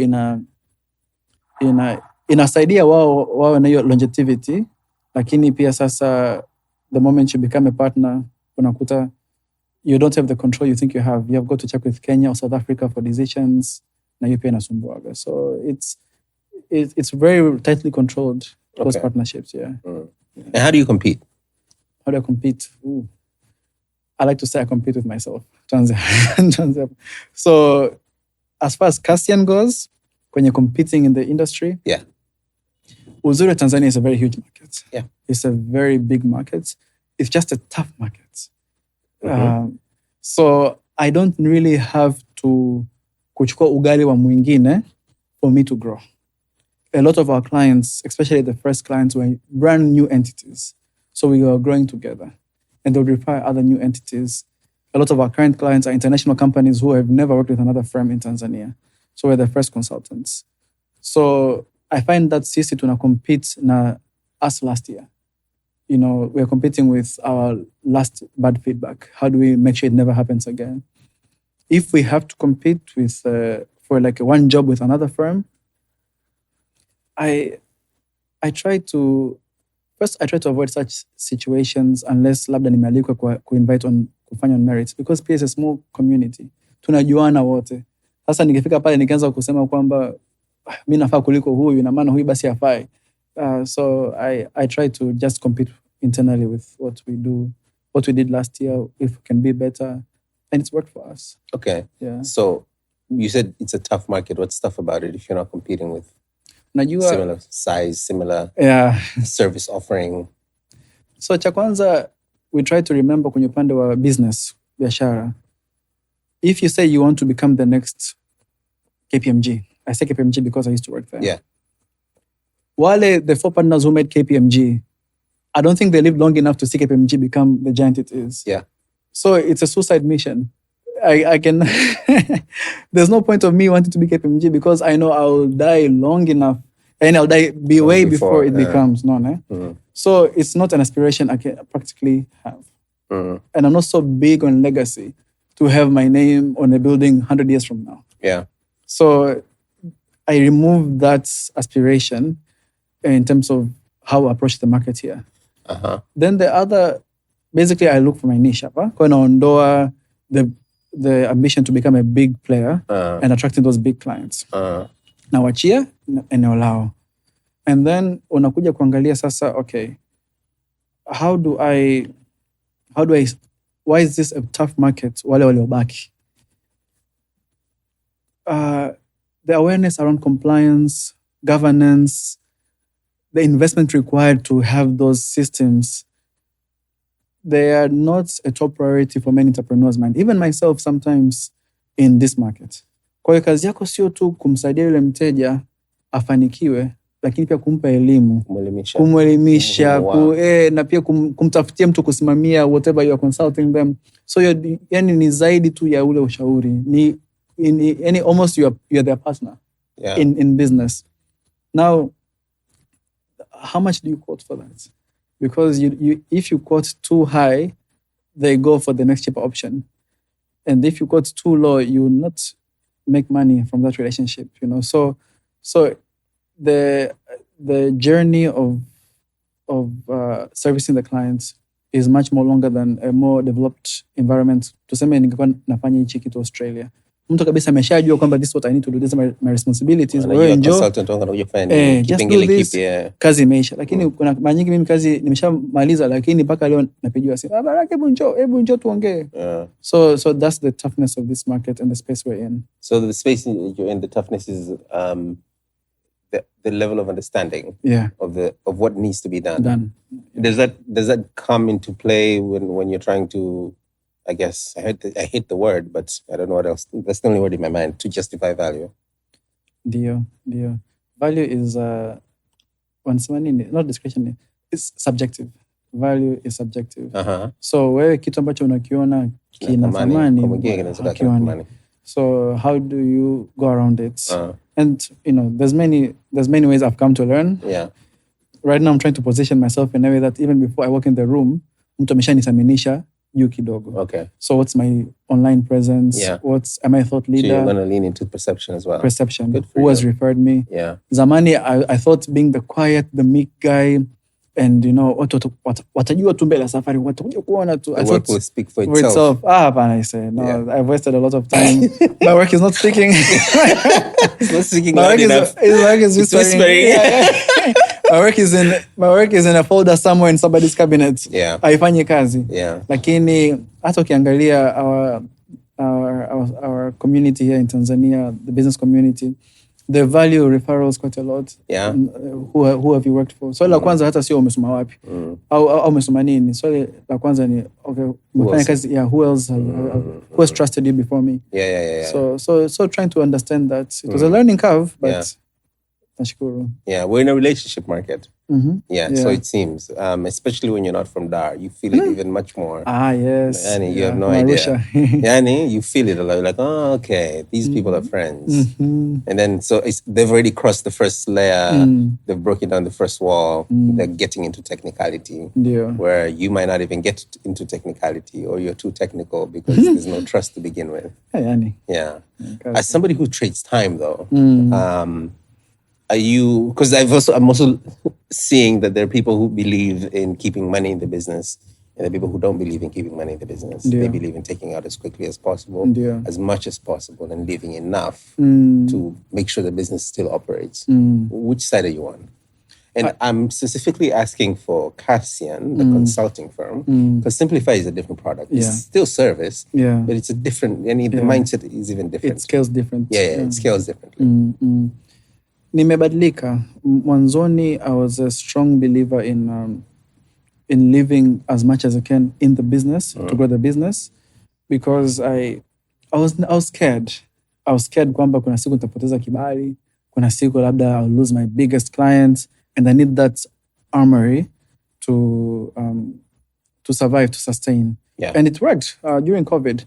inasaidia wao na hiyo longevity, lakini pia sasa the moment you become a partner unakuta you don't have the control you think you have. You have got to check with Kenya or South Africa for decisions, na hiyo pia inasumbuaga. So it's very tightly controlled, those partnerships. Yeah. And how do you compete? How do I compete? Ooh. I like to say I compete with myself. So as far as Cassian goes, when you're competing in the industry, uzuri Tanzania is a very huge market. Yeah. It's a very big market. It's just a tough market. So I don't really have to kuchukua ugali wa mwingine for me to grow. A lot of our clients, especially the first clients, were brand new entities. So we were growing together. And they would require other new entities. a lot of our current clients are international companies who have never worked with another firm in Tanzania. So we're the first consultants. So I find that sisi tuna compete na us last year. You know, we're competing with our last bad feedback. How do we make sure it never happens again? If we have to compete with for like one job with another firm, I try to avoid such situations unless labda nimealikwa ku-invite on kufanya on merits, because pia is a small community. Tunajuana wote. Sasa nikifika pale nikianza kusema kwamba mimi nafaa kuliko huyu, ina maana huyu basi hafai. So I try to just compete internally with what we did last year, if we can be better, and it's worked for us. Okay. Yeah. So you said it's a tough market. What's tough about it if you're not competing with similar size, similar service offering? So cha kwanza, we try to remember kwenye upande wa business, biashara. If you say you want to become the next KPMG, I say KPMG because I used to work there. Yeah. Wale, the 4 partners who made KPMG, I don't think they lived long enough to see KPMG become the giant it is. Yeah. So it's a suicide mission. I can... There's no point of me wanting to be KPMG because I know I'll die long enough and I'll die way before it becomes known. Mm-hmm. So it's not an aspiration I can practically have. Mm-hmm. And I'm not so big on legacy to have my name on a building 100 years from now. Yeah. So I remove that aspiration in terms of how I approach the market here. Uh-huh. Then the other, basically I look for my niche. Kwa naondoa the ambition to become a big player and attracting those big clients. Nawachia eneo lao. And then unakuja kuangalia sasa, okay, why is this a tough market? Wale waliobaki. The awareness around compliance, governance, the investment required to have those systems, they are not a top priority for many entrepreneurs, mind. Even myself sometimes in this market. Kwa hiyo kazi yako sio tu kumsaidia yule mteja afanikiwe, lakini pia kumpa elimu, kumwelimisha, na pia kumtafutia mtu kusimamia whatever you are consulting them. So yani ni zaidi tu ya ule ushauri. Ni almost you are their partner in business. Now, how much do you quote for that? Because if you quote too high, they go for the next cheaper option. And if you quote too low, you will not make money from that relationship, you know. So the journey of servicing the clients is much more longer than a more developed environment. Tuseme ningekuwa nafanya hichi kitu Australia. Mtu kabisa ameshajua kwamba this is what I need to do, these are my responsibilities. Wewe consultant unakuja kufanya kipengele kipi? Kazi imeisha. Lakini kuna mara nyingi mimi kazi nimeshamaliza, lakini mpaka leo napigiwa simu. Baraka, hebu njoo tuongee. So that's the toughness of this market and the space we're in. So the space you're in, the toughness is the level of understanding of what needs to be done. Does that come into play when you're trying to, I guess, I hate the word, but I don't know what else. That's the only word in my mind, to justify value. Dio. Value is, not discretionary, it's subjective. Value is subjective. So wewe kitu ambacho unakiona kina thamani, so how do you go around it? And you know, there's many ways I've come to learn. Yeah. Right now I'm trying to position myself in a way that even before I walk in the room, mtu ameshanithaminisha juu kidogo. Okay. So what's my online presence? Yeah. Am I a thought leader? So you're going to lean into perception as well. Perception. Who has referred me? Yeah. Zamani, I thought being the quiet, the meek guy, and you know, watajua tu mbele safari, watakuja kuona tu. The work will speak for itself. I say, no, I've wasted a lot of time. My work is not speaking. It's not speaking loud enough. My work is whispering. My work is in a folder somewhere in somebody's cabinet. Yeah. Haifanyi kazi. Yeah. Lakini hata ukiangalia our community here in Tanzania, the business community, they value referrals quite a lot. Yeah. Who have you worked for? So la kwanza hata sio umesoma wapi. Au umesoma nini? So la kwanza ni okay, umefanya kazi, who else who has trusted you before me? Yeah. So trying to understand that. It was a learning curve, but nashukuru. Yeah, we're in a relationship market. Yeah, so it seems, especially when you're not from Dar, you feel it even much more. Yes. Yani, you have no idea. Yani, you feel it a lot. You're like, oh, okay, these people are friends. And then, so they've already crossed the first layer. They've broken down the first wall. They're getting into technicality. Where you might not even get into technicality, or you're too technical because there's no trust to begin with. Yeah. As somebody who trades time, though, are you, because I'm also seeing that there are people who believe in keeping money in the business, and there are people who don't believe in keeping money in the business. They believe in taking out as quickly as possible, as much as possible, and leaving enough to make sure the business still operates. Which side are you on? And I'm specifically asking for Cassian, the consulting firm, because Simplify is a different product. It's still service, but it's a different, and the mindset is even different. It scales different. Yeah, it scales differently. Nimebadilika. Mwanzoni, I was a strong believer in living as much as I can in the business, to grow the business, because I was scared. I was scared kwamba kuna siku nitapoteza kibali, kuna siku labda I'll lose my biggest client, and I need that armory to survive, to sustain. And it worked during COVID.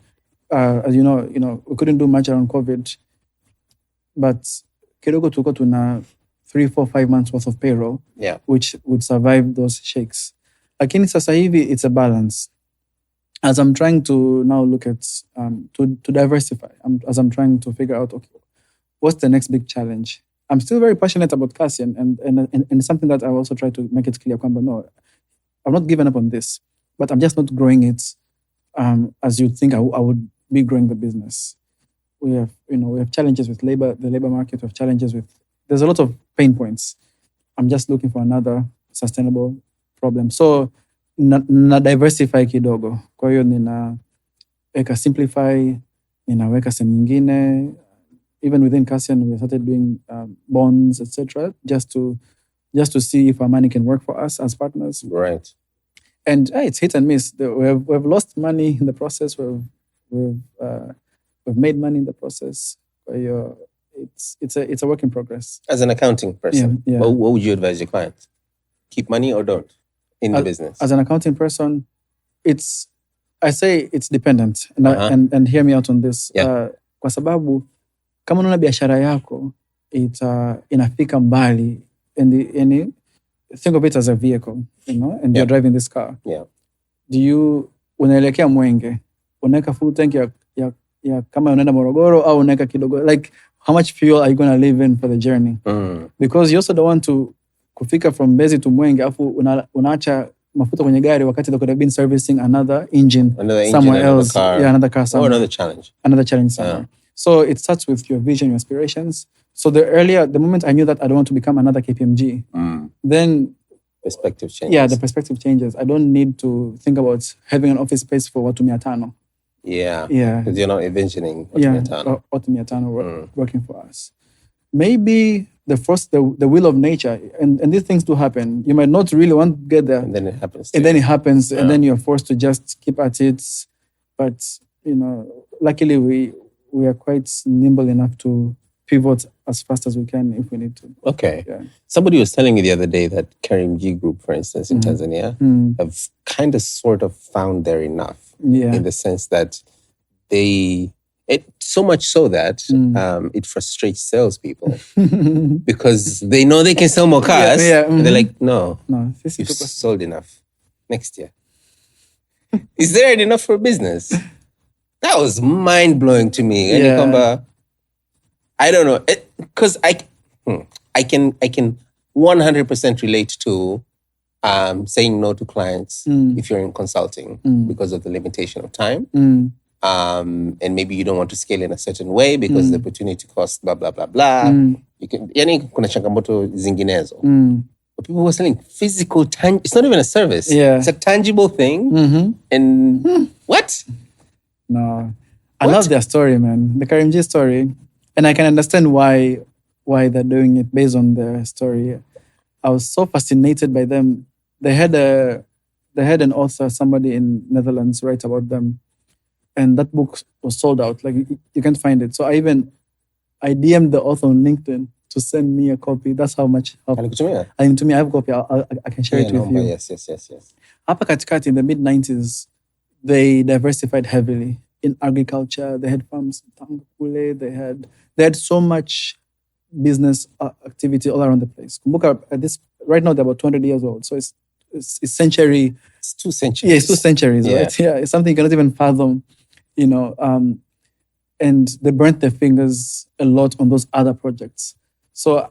As you know, we couldn't do much around COVID, but kidogo tulikuwa tuna 3, 4, 5 months worth of payroll, which would survive those shakes. Lakini sasa hivi, it's a balance. As I'm trying to now look at, to diversify, as I'm trying to figure out, okay, what's the next big challenge? I'm still very passionate about Cassian, and something that I also try to make it clear, no, I've not given up on this, but I'm just not growing it as you'd think I would be growing the business. We have challenges with the labor market. We have challenges there's a lot of pain points. I'm just looking for another sustainable problem. So, na diversify kidogo. Kwa hiyo ninaweka Simplify, ninaweka sehemu nyingine. Even within Cassian, we started doing bonds, etc., just to see if our money can work for us as partners. Right. And it's hit and miss. We've lost money in the process. We've made money in the process. It's a work in progress. As an accounting person, what would you advise your clients? Keep money or don't in the business? As an accounting person, I say it's dependent. And hear me out on this. Kwa sababu, kama unaona biashara yako, inafika mbali, and think of it as a vehicle, and you're driving this car. Unaelekea Mwenge, unaweka full tank ya kama unaenda Morogoro au unaweka kidogo, like how much fuel are you going to live in for the journey? Because you also don't want to kufika from Mbezi to Mwenge afu unaacha mafuta kwenye gari wakati they could have been servicing another engine somewhere else. Car. Another car somewhere. Or another challenge. Somewhere. So it starts with your vision, your aspirations. So the moment I knew that I don't want to become another KPMG, then perspective changes. Yeah, the perspective changes. I don't need to think about having an office space for watu 500. Yeah. Because you're not envisioning watu 500 working for us. Maybe the will of nature, and these things do happen. You might not really want to get there. And then it happens. And then you're forced to just keep at it. But, luckily we are quite nimble enough to pivot as fast as we can if we need to. Okay. Yeah. Somebody was telling me the other day that KPMG Group, for instance, in Tanzania, have kind of sort of found their enough. In the sense that so much so that it frustrates salespeople because they know they can sell more cars. And they're like, no, you've sold enough. Next year. Is there enough for business? That was mind-blowing to me. And I don't know. Because I can 100% relate to saying no to clients if you're in consulting because of the limitation of time. And maybe you don't want to scale in a certain way because the opportunity cost blah, blah, blah, blah. You can, kuna changamoto zinginezo. But people were selling physical, it's not even a service. It's a tangible thing. And what? No. I love their story, man. The KPMG story. And I can understand why they're doing it based on their story. I was so fascinated by them. They had an author, somebody in Netherlands, write about them. And that book was sold out. Like, you can't find it. So I DM'd the author on LinkedIn to send me a copy. That's how much help. Alikutumia? I have a copy. I can share it with you. Yes. Hapa katikati in the mid-90s, they diversified heavily in agriculture. They had farms in Tangakule. They had so much business activity all around the place. Kumbuka, right now they're about 200 years old. So it's century. It's 2 centuries. Yeah, it's 2 centuries, right? Yeah, it's something you cannot even fathom, and they burnt their fingers a lot on those other projects. So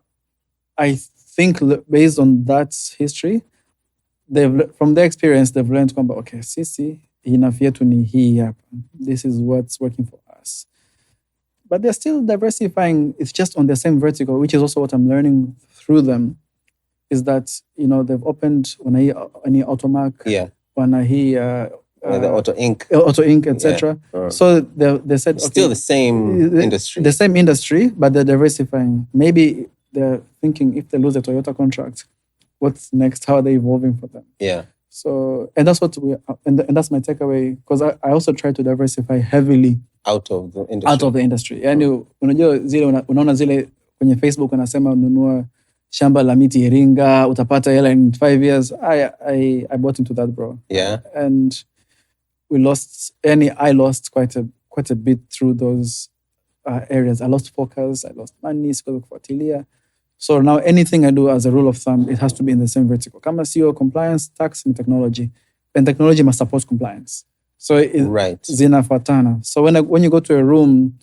I think based on that history, from their experience, they've learned, okay, sisi, enough yetu ni hii hapa. This is what's working for us. But they're still diversifying. It's just on the same vertical, which is also what I'm learning through them, is that, they've opened any Automark, the Auto Ink, etc. Yeah. So they said, okay, still the same industry. The same industry, but they're diversifying. Maybe they're thinking if they lose a Toyota contract, what's next? How are they evolving for them? Yeah. So, and that's what and that's my takeaway, because I also try to diversify heavily out of the industry. Yani, unajua zile unaona zile kwenye Facebook wanasema ununua shamba la miti Iringa, utapata hela in 5 years. I bought into that, bro. Yeah. And I lost quite a bit through those areas. I lost focus, I lost money, sikuweza kufuatilia. So now anything I do, as a rule of thumb, it has to be in the same vertical. Kama sio compliance, tax, and technology. And technology must support compliance. So zinafuatana. So when you go to a room,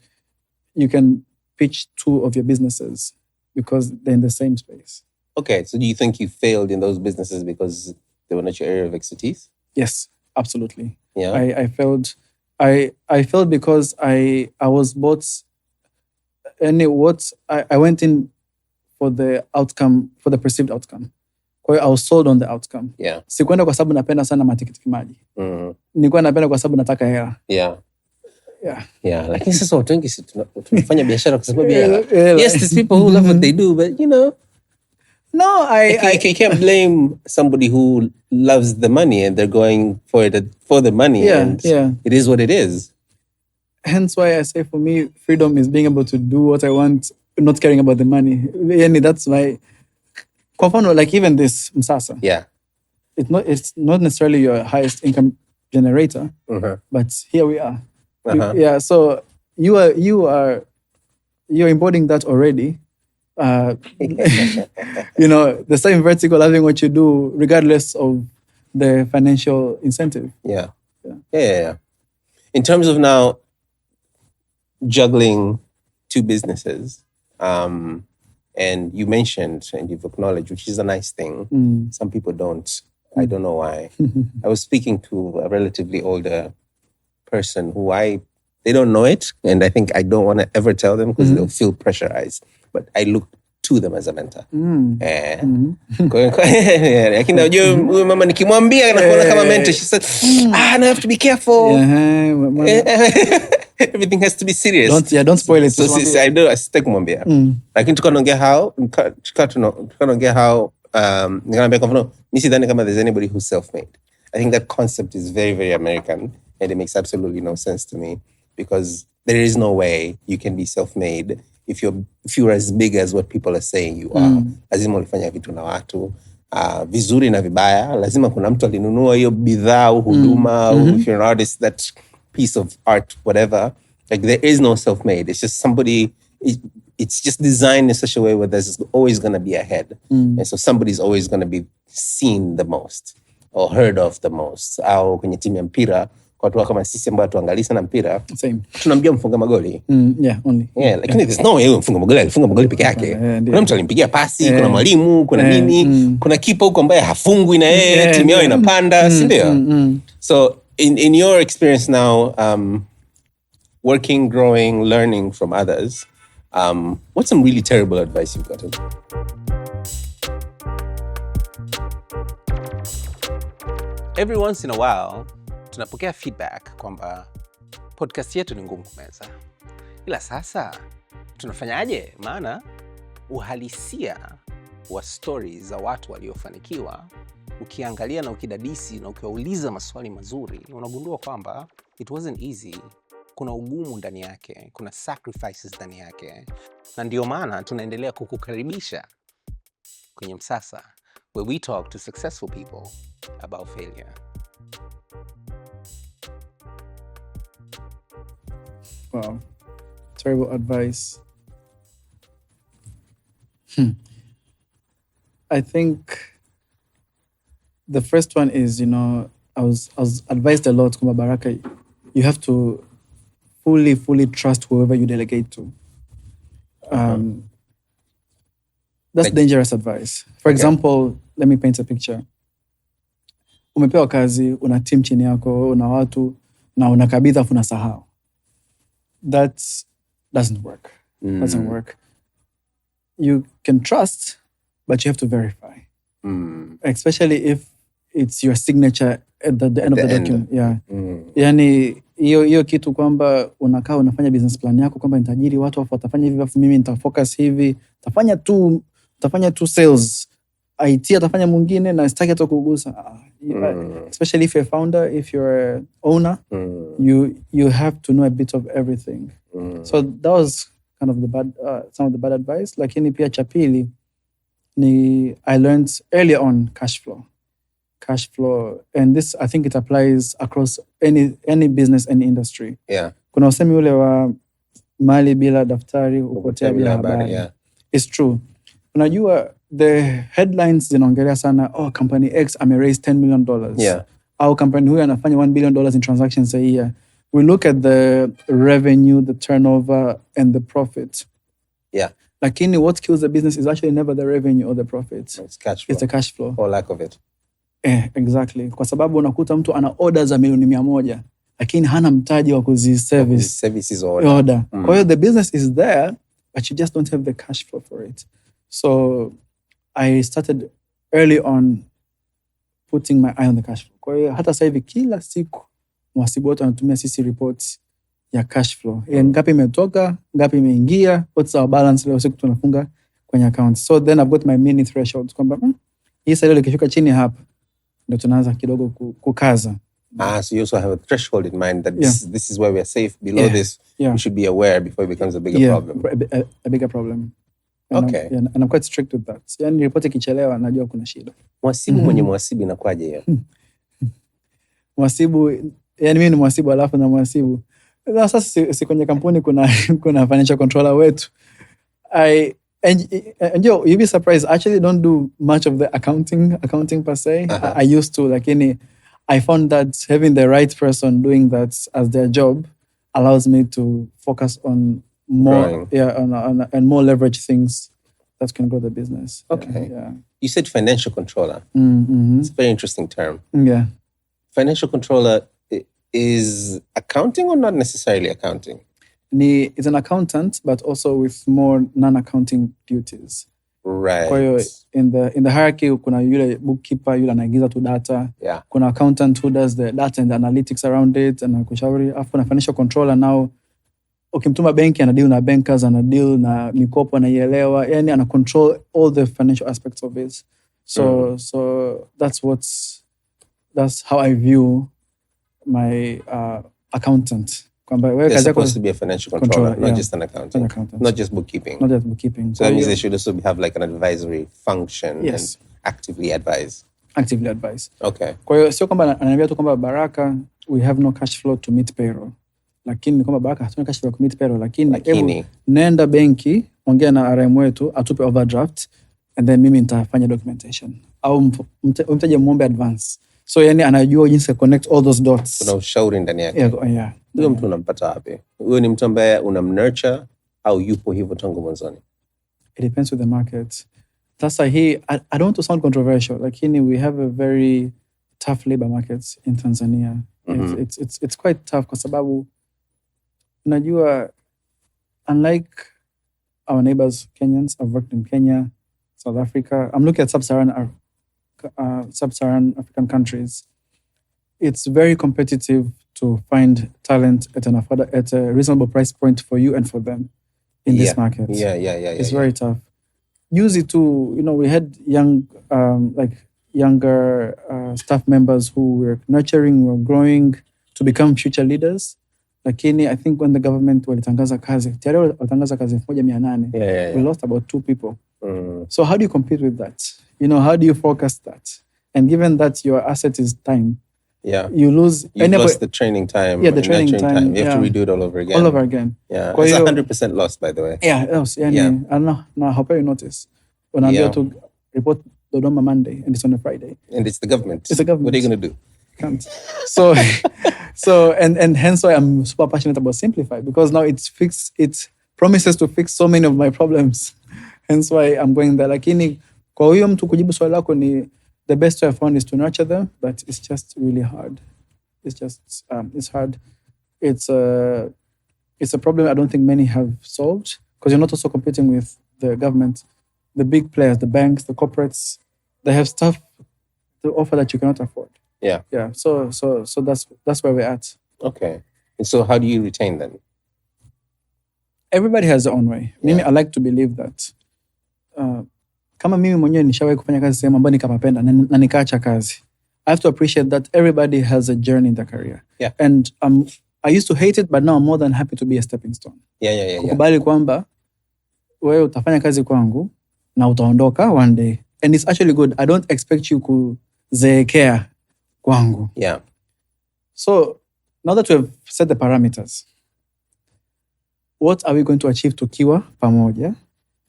you can pitch 2 of your businesses because they're in the same space. Okay, so do you think you failed in those businesses because they were not your area of expertise? Yes, absolutely. Yeah. I failed. I failed because I was both. I went in for the outcome, for the perceived outcome. Kwa hiyo I was sold on the outcome. Yeah. Sikuenda kwa sababu napenda sana matikiti maji. Nilikuwa napenda kwa sababu nataka hela. Yeah. Lakini sasa watu wengi tunafanya biashara kwa sababu ya yes, there's people who love what they do, but no, you can't blame somebody who loves the money and they're going for it for the money. It is what it is. Hence why I say, for me, freedom is being able to do what I want, not caring about the money. And that's my... Like even this Msasa. Yeah. It's not necessarily your highest income generator, but here we are. So you're embodying that already. The same vertical, having what you do, regardless of the financial incentive. Yeah. In terms of now juggling 2 businesses, and you mentioned and you've acknowledged, which is a nice thing. Some people don't. I don't know why. I was speaking to a relatively older person who they don't know it, and I think I don't want to ever tell them because they'll feel pressurized. But I look to them as a mentor. Lakini najua huyu mama nikimwambia anakuona kama mentor, she said, I have to be careful. Everything has to be serious. Don't spoil it. So I know asitaki kumwambia. Lakini tukaongea how nikamwambia kwa mfano mimi sidhani kama there's anybody who's self-made. I think that concept is very, very American, and it makes absolutely no sense to me, because there is no way you can be self-made if you're as big as what people are saying you are. Lazima ulifanya vitu na watu vizuri na vibaya. Lazima kuna mtu alinunua hiyo bidhaa au huduma. If you're an artist, that piece of art, whatever. Like, there is no self-made. It's just somebody... It's just designed in such a way where there's always going to be a head. And so somebody's always going to be seen the most or heard of the most. Au kwenye timu ya mpira, kwa watu kama sisi ambao tuangalia sana mpira, tunamjua mfunga magoli. Only. Lakini there's no way mfunga magoli alifunga magoli peke yake. Kuna mtu alimpigia pasi, kuna mwalimu, kuna nini, kuna kipa huko ambaye hafungwi na yeye, timu yao inapanda, si ndio? So in your experience now, working, growing, learning from others, what's some really terrible advice you've gotten? Every once in a while, tunapokea feedback kwamba podcast yetu ni ngumu kumeza. Ila sasa, tunafanyaje? Maana uhalisia wa stories za watu waliofanikiwa, ukiangalia na ukidadisi na ukiwauliza maswali mazuri, unagundua kwamba it wasn't easy. kuna ugumu ndani yake, kuna sacrifices ndani yake, na ndio maana tunaendelea kukukaribisha kwenye Msasa, where we talk to successful people about failure. Wow, terrible advice. I think the first one is, I was advised a lot, kwamba Baraka, you have to fully trust whoever you delegate to. That's dangerous advice. For example, let me paint a picture. Umepewa kazi, una team chini yako, una watu, na unakabidhi afu unasahau. That doesn't work. Doesn't work. You can trust, but you have to verify. Especially if it's your signature at the end of the document. Yeah. Yani hiyo kitu kwamba unakaa unafanya business plan yako kwamba nitajiri watu afu watafanya hivi afu mimi nitafocus hivi, tafanya tu sales. IT atafanya mwingine na sitaki hata kugusa. Especially if you're a founder, if you're an owner, you have to know a bit of everything. So that was kind of some of the bad advice. Lakini pia cha pili I learned early on cash flow, and this I think it applies across any business, any industry. Yeah. Kuna usemi ule wa mali bila daftari hupotea bila habari. Yeah. It's true. Unajua the headlines zinaongelea sana, company X raise $10 million. Yeah. Au company huyu anafanya $1 billion in transactions a year. We look at the revenue, the turnover, and the profit. Yeah. Lakini what kills the business is actually never the revenue or the profit. It's cash flow. It's the cash flow. Or lack of it. Exactly. Kwa sababu unakuta mtu ana order za milioni 100, lakini hana mtaji wa kuziservice. Services order. Kwa hiyo the business is there, but you just don't have the cash flow for it. So I started early on putting my eye on the cash flow. Kwa hiyo hata sasa hivi kila siku mhasibu wote anatumia sisi reports ya cash flow. Ngapi imetoka, ngapi imeingia, what's our balance leo siku tunafunga kwenye account. So then I've got my mini thresholds kwamba hii sasa ikishuka chini hapa ndio tunaanza kidogo kukaza. So you also have a threshold in mind that this is where we are safe. Below this, we should be aware before it becomes a bigger problem. A bigger problem. Okay. And I'm quite strict with that. Yani ripoti kichelewa najua kuna shida. Mhasibu mwenye mhasibu inakuaje hiyo? Mhasibu, yani mimi ni mhasibu alafu na mhasibu. Na sasa si kwenye kampuni kuna financial controller wetu. And you'll be surprised, I actually don't do much of the accounting per se. I used to, lakini I found that having the right person doing that as their job allows me to focus on more, and more leverage things that can grow the business. Okay. Yeah. You said financial controller. It's a very interesting term. Yeah. Financial controller is accounting or not necessarily accounting? It's an accountant, but also with more non-accounting duties. Right. Kwa hiyo in the hierarchy kuna yule bookkeeper, yule anaigiza tu data. Yeah. Kuna accountant who does the data and the analytics around it, and kushauri. Afu kuna financial controller now. Ukimtuma benki ana deal na bankers, ana deal na mikopo anaielewa, yani ana control all the financial aspects of it. So that's how I view my accountant. They're supposed to be a financial controller, not just an accountant. Not just bookkeeping. Not just bookkeeping. So that means they should also have like an advisory function and actively advise. Actively advise. Okay. Kwa hiyo sio kwamba ananiambia tu kwamba Baraka, we have no cash flow to meet payroll. Lakini kwamba Baraka hatuna cash flow to meet payroll, lakini nenda benki, ongea na RM wetu, atupe overdraft, and then mimi nitafanya documentation. Au mteja muombe advance. So yani anajua jinsi ya connect all those dots. Kuna ushauri ndani yake. Yeah. Huyo mtu unampata wapi? Huyo ni mtu ambaye unamnurture au yupo hivyo tangu mwanzoni? It depends with the market. Sasa hii, I don't want to sound controversial, lakini we have a very tough labor market in Tanzania. It's quite tough kwa sababu unajua, unlike our neighbors Kenyans, I've worked in Kenya, South Africa. I'm looking at sub-Saharan African countries. It's very competitive to find talent at a reasonable price point for you and for them in this market. Yeah. It's very tough. Usually too, we had younger staff members who were nurturing, were growing to become future leaders. Lakini I think when the government walitangaza kazi, tayari walitangaza kazi 1,800. We lost about 2 people. So how do you compete with that? How do you forecast that? And given that your asset is time, you lose. You lost the training time. Yeah, the training time. You have to redo it all over again. All over again. Yeah, it's 100% lost, by the way. Yeah, else. Now, how you notice when I'm there to report Dodoma Monday and it's on a Friday, and it's the government. It's the government. What are you going to do? Can't. And hence why I'm super passionate about Simplify, because now it promises to fix so many of my problems. Hence why I'm going there. Lakini kwa huyo mtu kujibu swali lako ni the best way I found is to nurture them, but it's just really hard. It's hard. It's a problem I don't think many have solved, because you're not also competing with the government, the big players, the banks, the corporates. They have stuff to offer that you cannot afford. Yeah. So that's where we're at. Okay. And so how do you retain them? Everybody has their own way. Mimi, I like to believe that kama mimi mwenyewe nishawahi kufanya kazi sehemu ambayo nikapapenda na nikaacha kazi. I have to appreciate that everybody has a journey in their career. Yeah. And I used to hate it, but now I'm more than happy to be a stepping stone. Yeah. Kukubali kwamba wewe utafanya kazi kwangu na utaondoka one day. And it's actually good. I don't expect you kuzeekea kwangu. Yeah. So now that we have set the parameters, what are we going to achieve tukiwa pamoja?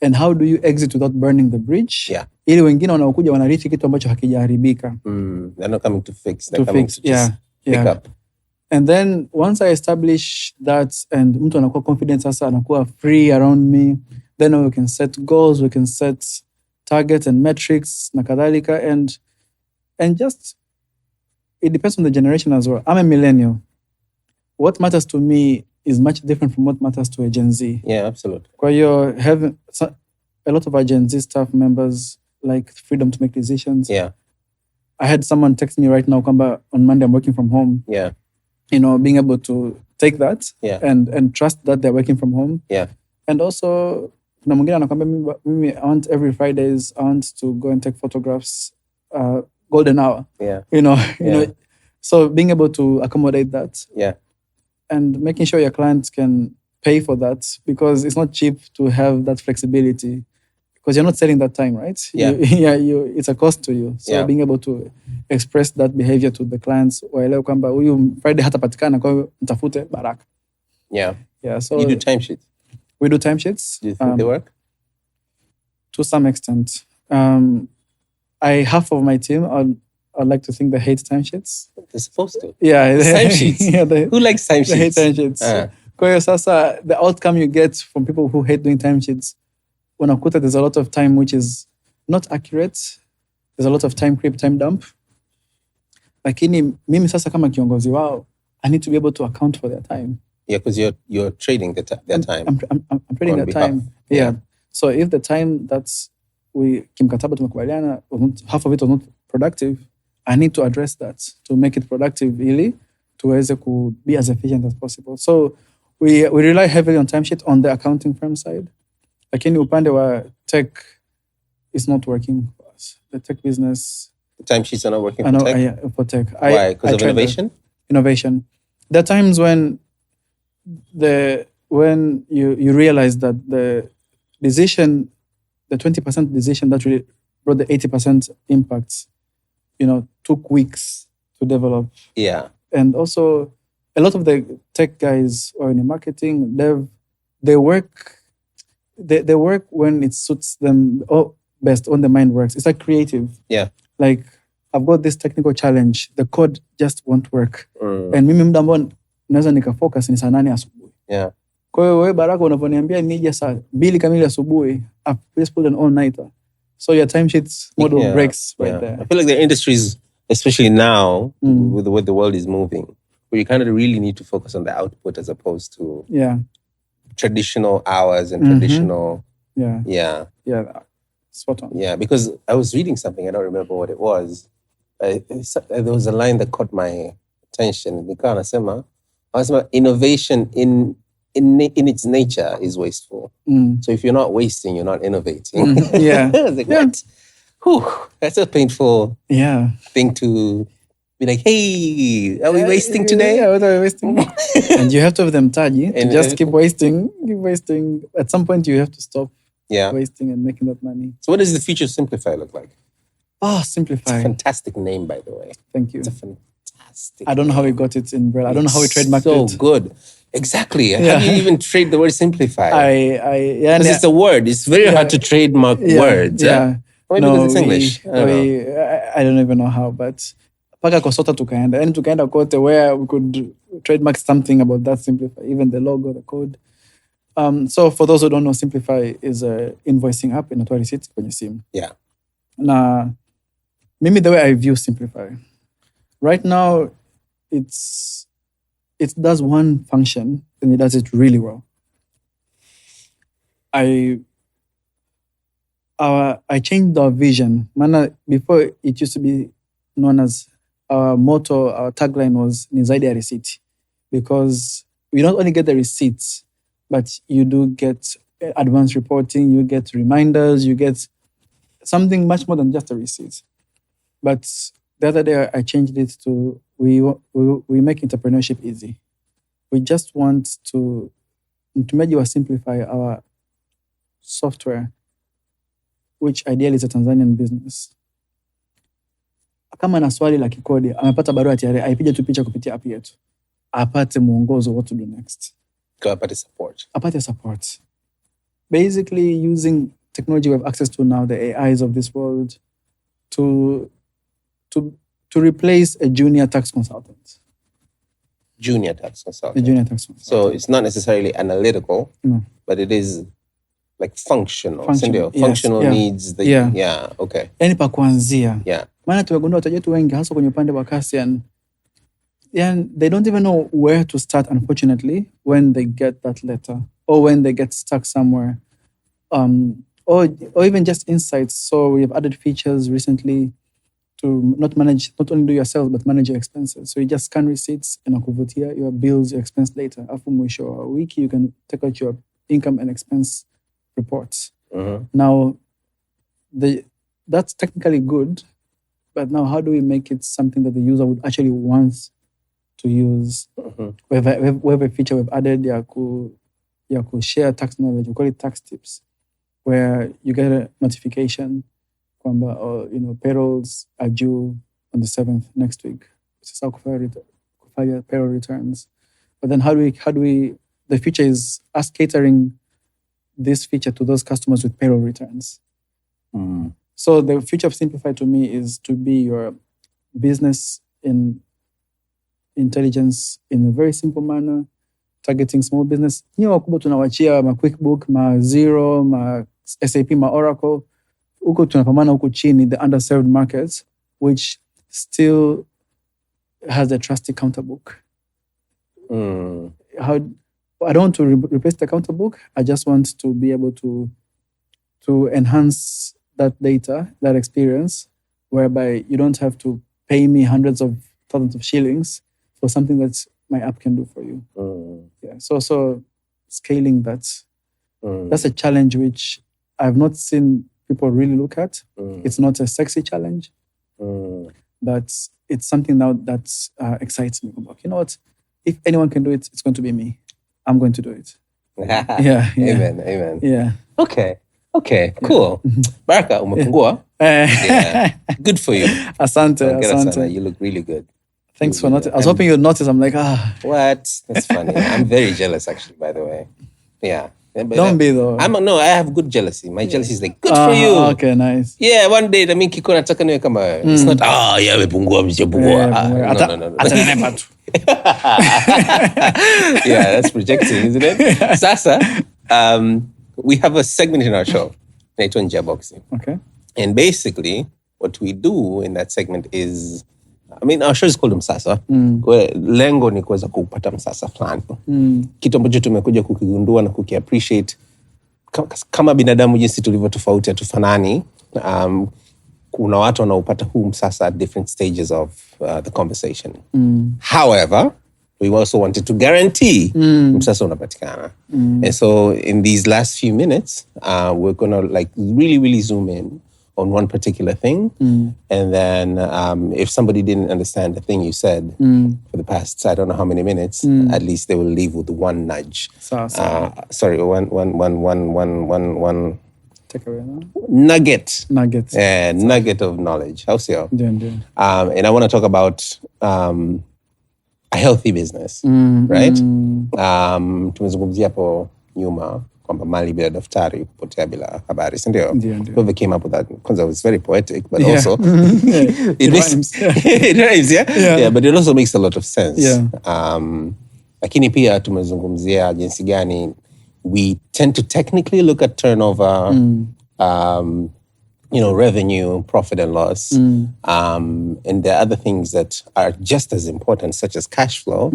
And how do you exit without burning the bridge? Yeah. Ili wengine wanaokuja wanarithi kitu ambacho hakijaharibika. They're not coming to fix. They're coming to just pick up. And then once I establish that and mtu anakuwa confident sasa, anakuwa free around me, then we can set goals, we can set targets and metrics na kadhalika, and just it depends on the generation as well. I'm a millennial. What matters to me is much different from what matters to a Gen Z. Yeah, absolutely. Kwa hiyo a lot of our Gen Z staff members like freedom to make decisions. Yeah. I had someone text me right now, kwamba on Monday I'm working from home. Yeah. Being able to take that and trust that they're working from home. Yeah. And also, kuna mwingine anakwambia mimi I want every Fridays I want to go and take photographs, golden hour. Yeah. So being able to accommodate that. Yeah. And making sure your clients can pay for that, because it's not cheap to have that flexibility, because you're not selling that time, right? Yeah. It's a cost to you. So being able to express that behavior to the clients, waelewe kwamba huyu Friday hatapatikana, kwa hiyo mtafute Baraka. Yeah. So you do timesheets. We do timesheets. Do you think they work? To some extent. Half of my team, I'd like to think they hate timesheets. They're supposed to. Yeah. Timesheets. Who likes timesheets? They hate timesheets. Kwa hiyo sasa, the outcome you get from people who hate doing timesheets, unakuta there's a lot of time which is not accurate. There's a lot of time creep, time dump. Lakini mimi sasa kama kiongozi wao, I need to be able to account for their time. Yeah, because you're trading their time. I'm trading their time. Yeah. So if the time that's kimkataba tumekubaliana, half of it was not productive, I need to address that to make it productive ili tuweze ku be as efficient as possible. So we rely heavily on timesheet on the accounting firm side. Lakini upande wa tech is not working for us. The tech business. The timesheets are not working for tech? For tech. Why? Because of innovation? Innovation. There are times when you realize that the decision, the 20% decision that really brought the 80% impacts, took weeks to develop. Yeah. And also, a lot of the tech guys or in marketing, they work when it suits them best, when the mind works. It's like creative. Yeah. Like, I've got this technical challenge. The code just won't work. And mimi muda ambao naweza nikafocus ni saa 8 asubuhi. Yeah. Kwa hiyo wewe Baraka unaponiambia nije saa 2 kamili asubuhi, I've just pulled an all-nighter. So your timesheets model breaks right there. I feel like the industries, especially now, with the way the world is moving, where you kind of really need to focus on the output as opposed to traditional hours and traditional... Yeah. Spot on. Yeah, because I was reading something, I don't remember what it was. There was a line that caught my attention. Nikawa nasema innovation in its nature is wasteful. So if you're not wasting, you're not innovating. Yeah. I was like, what? Whew, that's a painful thing to Be like, hey, are we wasting today? Yeah, what are we wasting? And you have to have them taji to just keep wasting. At some point, you have to stop wasting and making that money. So what does the future of Simplify look like? Simplify. It's a fantastic name, by the way. Thank you. It's a fantastic I don't know how we got it in Braille. I don't know how we trademarked it. So good. Exactly. How do you even trade the word Simplify? Because it's a word. It's very hard to trademark words. Yeah. Maybe because it's English. I don't even know how, but paka kosota tukaenda. And tukaenda kote where we could trademark something about that Simplify, even the logo, the code. So for those who don't know, Simplify is a invoicing app inatoa receipt kwenye simu. Yeah. Na mimi the way I view Simplify, right now it does one function and it does it really well. I changed our vision. Before it used to be known as our motto, our tagline was ni zaidi ya receipt, because you not only get the receipts, but you do get advanced reporting, you get reminders, you get something much more than just a receipt. But the other day I changed it to we make entrepreneurship easy. We just want to simplify our software, which ideally is a Tanzanian business. Kama na swali la kikodi, amepata barua TRA, aipige tu picha kupitia app yetu. Apate mwongozo what to do next. Apate support. Basically using technology we have access to now, the AIs of this world, to replace a junior tax consultant. Junior tax consultant. So it's not necessarily analytical, but it is like functional. Functional needs. Okay. Yani pa kuanzia. Yeah. Maana tumegundua wateja wetu wengi hasa kwenye upande wa Cassian, they don't even know where to start, unfortunately, when they get that letter or when they get stuck somewhere. Or even just insights. So we have added features recently to not only do your sales, but manage your expenses. So you just scan receipts and akuvutia your bills, your expense data. Afu mwisho wa wiki, you can take out your income and expense reports. Now, that's technically good, but now how do we make it something that the user would actually want to use? We have a feature we've added, ya ku share tax knowledge. We call it tax tips, where you get a notification kwamba, payrolls are due on the 7th next week. It's a kufanya payroll returns. But then how do we, the feature is us catering this feature to those customers with payroll returns. So the future of Simplify to me is to be your business in intelligence in a very simple manner, targeting small business. Wakubwa tunawachia ma QuickBook, ma Xero, ma SAP, ma Oracle. Huko tunapambana huko chini, the underserved markets, which still has a trusty counter book. I don't want to replace the counter book. I just want to be able to enhance that data, that experience, whereby you don't have to pay me hundreds of thousands of shillings for something that my app can do for you. Yeah. So scaling that, that's a challenge which I've not seen people really look at. It's not a sexy challenge, but it's something now that excites me. You know what? If anyone can do it, it's going to be me. I'm going to do it. Yeah. Amen. Yeah. Okay, cool. Baraka, umepungua. Yeah. Good for you. Asante. You look really good. Thanks for noticing. I was hoping you'd notice. I'm like, What? That's funny. I'm very jealous, actually, by the way. Yeah. But don't be though. I have good jealousy. My jealousy is like, good for you. Okay, nice. Yeah, one day, kiko nataka niwe kama, it's not, amepungua, msipungua. No. Yeah, that's projecting, isn't it? Sasa, we have a segment in our show, inaitwa Njia Boxing. Okay. And basically, what we do in that segment is, our show is called Msasa. Lengo ni kuweza kupata msasa fulani. Kitu ambacho tumekuja kukigundua na kukiappreciate kama binadamu jinsi tulivyo tofauti hatufanani. Kuna watu wanaopata huu msasa at different stages of the conversation. However, we also wanted to guarantee msasa unapatikana. And so in these last few minutes, we're going to really, really zoom in on one particular thing. And then if somebody didn't understand the thing you said for the past, I don't know how many minutes, at least they will leave with one nudge. One nugget. Nugget of knowledge. How's it? And I want to talk about a healthy business, right? Tumezungumzia hapo nyuma kwamba mali bila daftari kupotea bila habari, si ndio? Whoever came up with that, because it was very poetic, but also it rhymes. It rhymes, yeah, but it also makes a lot of sense. Lakini pia tumezungumzia jinsi gani we tend to technically look at turnover, revenue, profit and loss. And there are other things that are just as important, such as cash flow,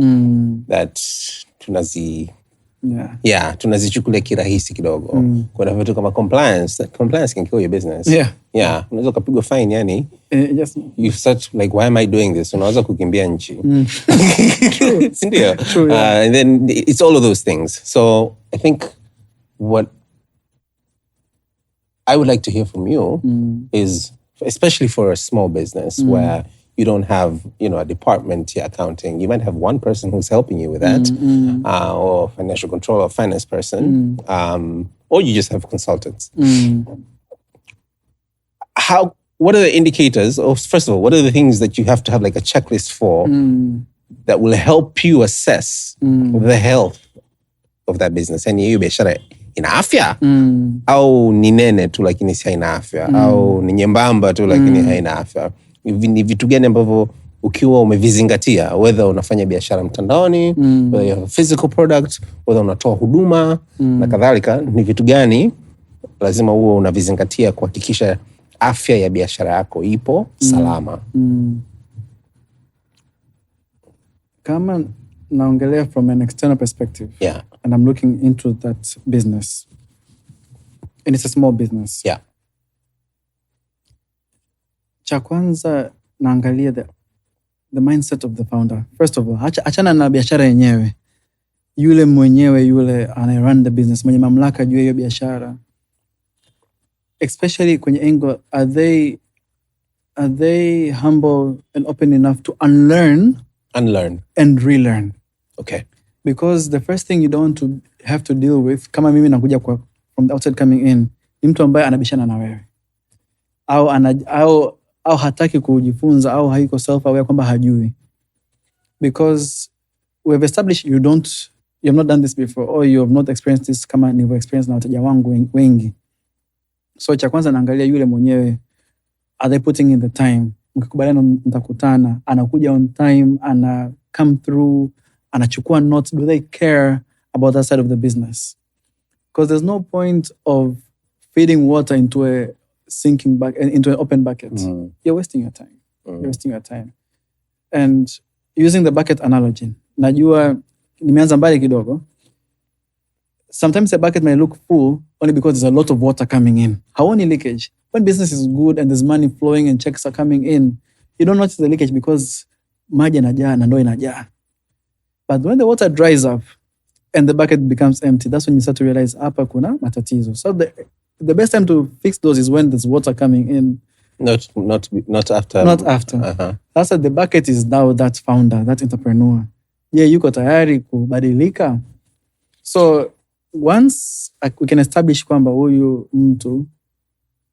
that tunazichukulia kirahisi kidogo. Kuna vitu kama compliance can kill your business. Unaweza kupigwa fine, yani. You start like, why am I doing this? Unaweza kukimbia nchi. True. And then it's all of those things. So I think what I would like to hear from you is, especially for a small business where you don't have, a department here accounting. You might have one person who's helping you with that, or financial controller, or finance person, or you just have consultants. What are the indicators? Or first of all, what are the things that you have to have like a checklist for that will help you assess the health of that business? And hiyo biashara ina afya au ni nene tu lakini si haina afya, au ni nyembamba tu lakini haina afya? Ni vitu gani ambavyo ukiwa umevizingatia, whether unafanya biashara mtandaoni, whether you have a physical product, whether unatoa huduma na kadhalika, ni vitu gani lazima uwe unavizingatia kuhakikisha afya ya biashara yako ipo salama? Kama naongelea from an external perspective, and I'm looking into that business, and it's a small business. Cha kwanza naangalia the mindset of the founder. First of all, achana na biashara yenyewe. Yule mwenyewe yule anayerun the business, mwenye mamlaka juu ya hiyo biashara. Especially kwenye angle, are they humble and open enough to unlearn and relearn? Okay. Because the first thing you don't want to have to deal with, kama mimi nakuja from the outside coming in, ni mtu ambaye anabishana na wewe. Au hataki kujifunza, au haiko self-aware kwamba hajui. Because we have established you have not done this before, or you have not experienced this kama nilivyo experience na wateja wangu wengi. So cha kwanza naangalia yule mwenyewe, are they putting in the time? Mkikubaliana mtakutana, anakuja on time, ana come through, anachukua notes, do they care about that side of the business? Because there's no point of feeding water into an open bucket. You're wasting your time. You're wasting your time. And using the bucket analogy, najua nimeanza mbali kidogo. Sometimes the bucket may look full only because there's a lot of water coming in. Haoni leakage. When business is good and there's money flowing and checks are coming in, you don't notice the leakage because maji yanajaa na ndoo inajaa. But when the water dries up and the bucket becomes empty, that's when you start to realize hapa kuna matatizo. So the best time to fix those is when there's water coming in. Not after. Not after. That's why the bucket is now that founder, that entrepreneur. Yuko tayari kubadilika. So once we can establish kwamba huyu mtu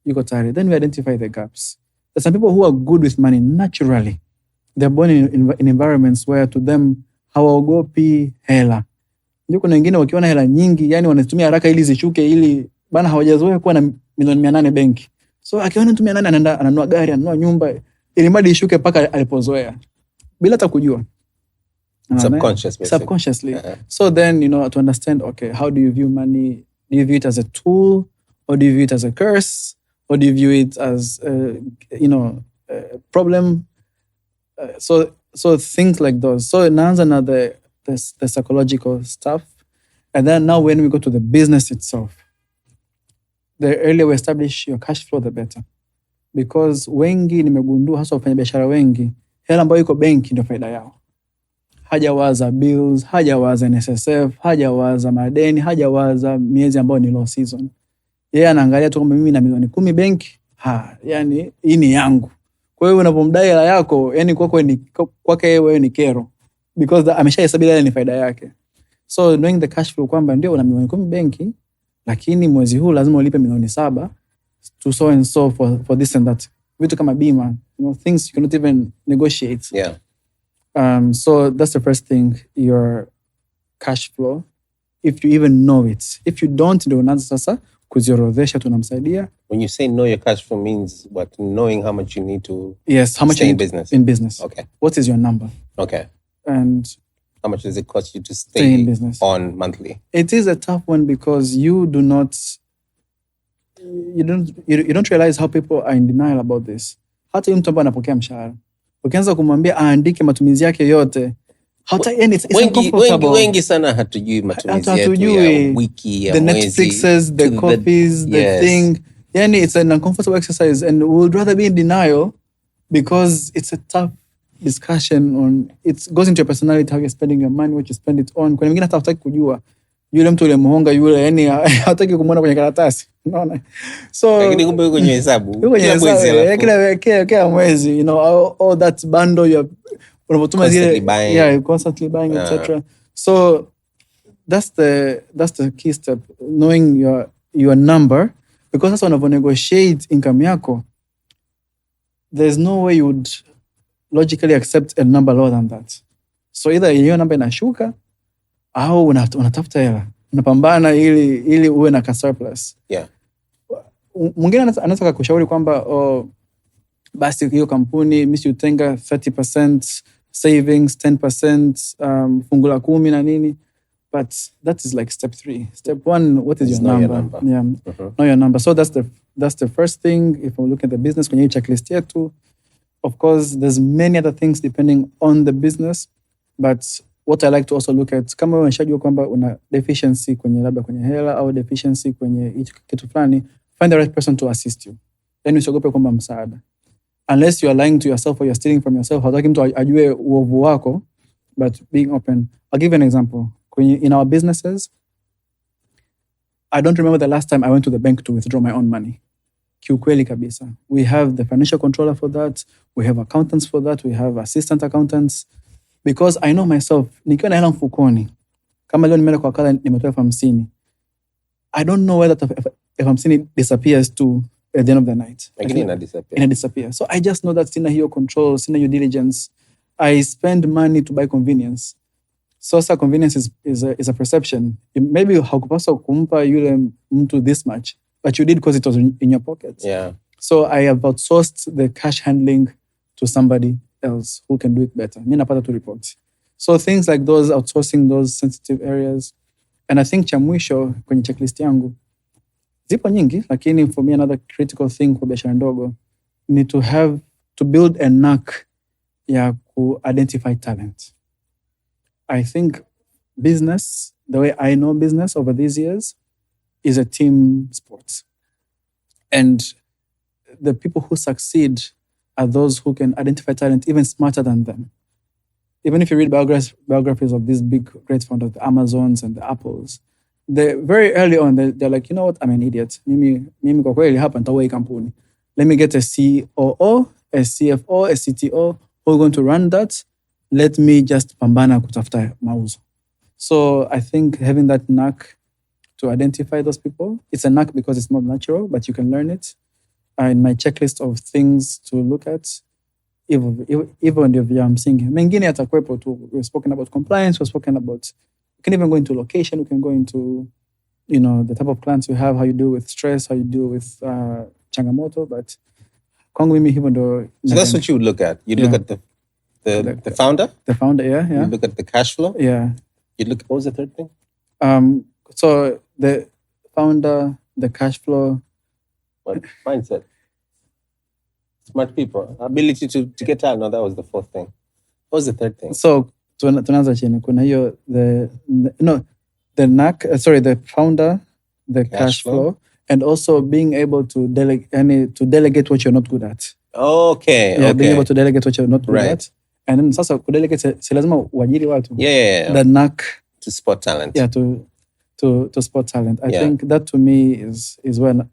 yuko tayari, then we identify the gaps. There's some people who are good with money naturally. They're born in environments where to them hawaogopi hela. Kuna wengine wakiona hela nyingi, yani wanatumia haraka ili zishuke, ili bana hawajazoea kuwa na milioni 800 benki. So akiona mtu 800 anaenda ananunua gari, ananunua nyumba, ili mali ishuke paka alipozoea bila hata kujua. Subconsciously. So then, to understand, okay, how do you view money? Do you view it as a tool, or do you view it as a curse, or do you view it as a problem? So things like those. So naanza na the psychological stuff, and then now when we go to the business itself, the earlier we establish your cash flow, the better. Because wengi nimegundua, hasa wafanya biashara wengi, hela ambayo iko benki ndio faida yao. Hajawaza bills, hajawaza NSSF, hajawaza madeni, hajawaza miezi ambayo ni low season. Yeye anaangalia tu kwamba mimi na milioni 10 benki, yani hii ni yangu. Kwa hiyo unapomdai hela yako, yani kwake wewe ni kero, because ameshahesabia ile ni faida yake. So knowing the cash flow, kwamba ndio una milioni 10 benki, lakini mwezi huu lazima ulipe milioni 7 to so and so for this and that. Vitu kama bima, things you cannot even negotiate. Yeah. So that's the first thing, your cash flow, if you even know it. If you don't, ndio unaanza sasa kuziorodhesha, tunamsaidia. When you say know your cash flow means what? Knowing how much you need to how much stay you in need business. In business. Okay. What is your number? Okay. And how much does it cost you to stay in business on monthly? It is a tough one because you don't realize how people are in denial about this. Hata mtu ambaye anapokea mshahara, ukianza kumwambia aandike matumizi yake yote, wengi sana hatujui matumizi yetu ya wiki, ya the mwezi, Netflixes, the coffees, the thing. Yani it's an uncomfortable exercise, and we would rather be in denial because it's a tough discussion on, it goes into your personality, how you're spending your money, what you spend it on. Kwa mwingine hata hataki kujua yule mtu ule muhonga yule, yani hataki kumuona kwenye karatasi, unaona. So lakini kumbe kwenye hesabu kila mwezi, all that bundle you unapotuma zile, constantly buying, etc. So that's the key step, knowing your number, because that's when you negotiate income yako, there's no way you would logically accept a number lower than that. So either hiyo namba inashuka au unatafuta hela, unapambana ili uwe na surplus. Yeah. Mwingine anaweza kukushauri kwamba basi hiyo kampuni mimi utenga 30% savings, 10% fungu la 10 na nini. But that is like step 3. Step 1, what is your number? Yeah. Know your number. So that's the first thing. If we look at the business, kwenye checklist yetu, of course, there's many other things depending on the business. But what I like to also look at, kama unashajua kwamba una deficiency kwenye labda kwenye hela au deficiency kwenye kitu fulani, find the right person to assist you. Then usiogope kwamba msaada. Unless you are lying to yourself or you're stealing from yourself, hataki mtu ajue uovu wako, but being open. I'll give you an example. In our businesses, I don't remember the last time I went to the bank to withdraw my own money. Kiukweli kabisa. We have the financial controller for that. We have accountants for that. We have assistant accountants. Because I know myself, nikiwa na hela mfukoni, kama leo nimeenda kwa wakala nimetoa 50, I don't know whether that 50 disappears too at the end of the night. Ina disappear. So I just know that sina hiyo control, sina hiyo diligence. I spend money to buy convenience. So convenience is a perception. Maybe haukupaswa kumpa yule mtu this much, but you did because it was in your pocket. Yeah. So I have outsourced the cash handling to somebody else who can do it better. Mimi napata tu report. So things like those, outsourcing those sensitive areas. And I think cha mwisho kwenye checklist yangu, zipo nyingi, lakini for me another critical thing kwa biashara ndogo ni to build a knack ya ku identify talent. I think business, the way I know business over these years, is a team sport. And the people who succeed are those who can identify talent even smarter than them. Even if you read biographies of these big, great founders, the Amazons and the Apples, they're very early on, they're like, you know what, I'm an idiot. Mimi kwa kweli hapa nitaua hii kampuni. Let me get a COO, a CFO, a CTO who are going to run that. Let me just pambana kutafuta mauzo. So I think having that knack to identify those people, it's a knack because it's not natural, but you can learn it. In my checklist of things to look at, even if I'm seeing mengine atakuepo tu. We've spoken about compliance, we've spoken about, you can even go into location, we can go into, the type of clients you have, how you deal with stress, how you deal with changamoto, but kwangu mimi hivyo ndo. So that's what you would look at. You'd look at the founder? The founder, yeah. You look at the cash flow? Yeah. You look, what was the third thing? So the founder, the cash flow. What? Mindset. Smart people. Ability to get out. No, that was the fourth thing. What was the third thing? So, tunaanza chini. Kuna hiyo, the founder, the cash flow, and also being able to delegate what you're not good at. Okay. Yeah, being able to delegate what you're not good at. And then sasa kudelegate si lazima uajiri watu. Yeah. The knack to spot talent. Yeah, to spot talent. I think that to me is when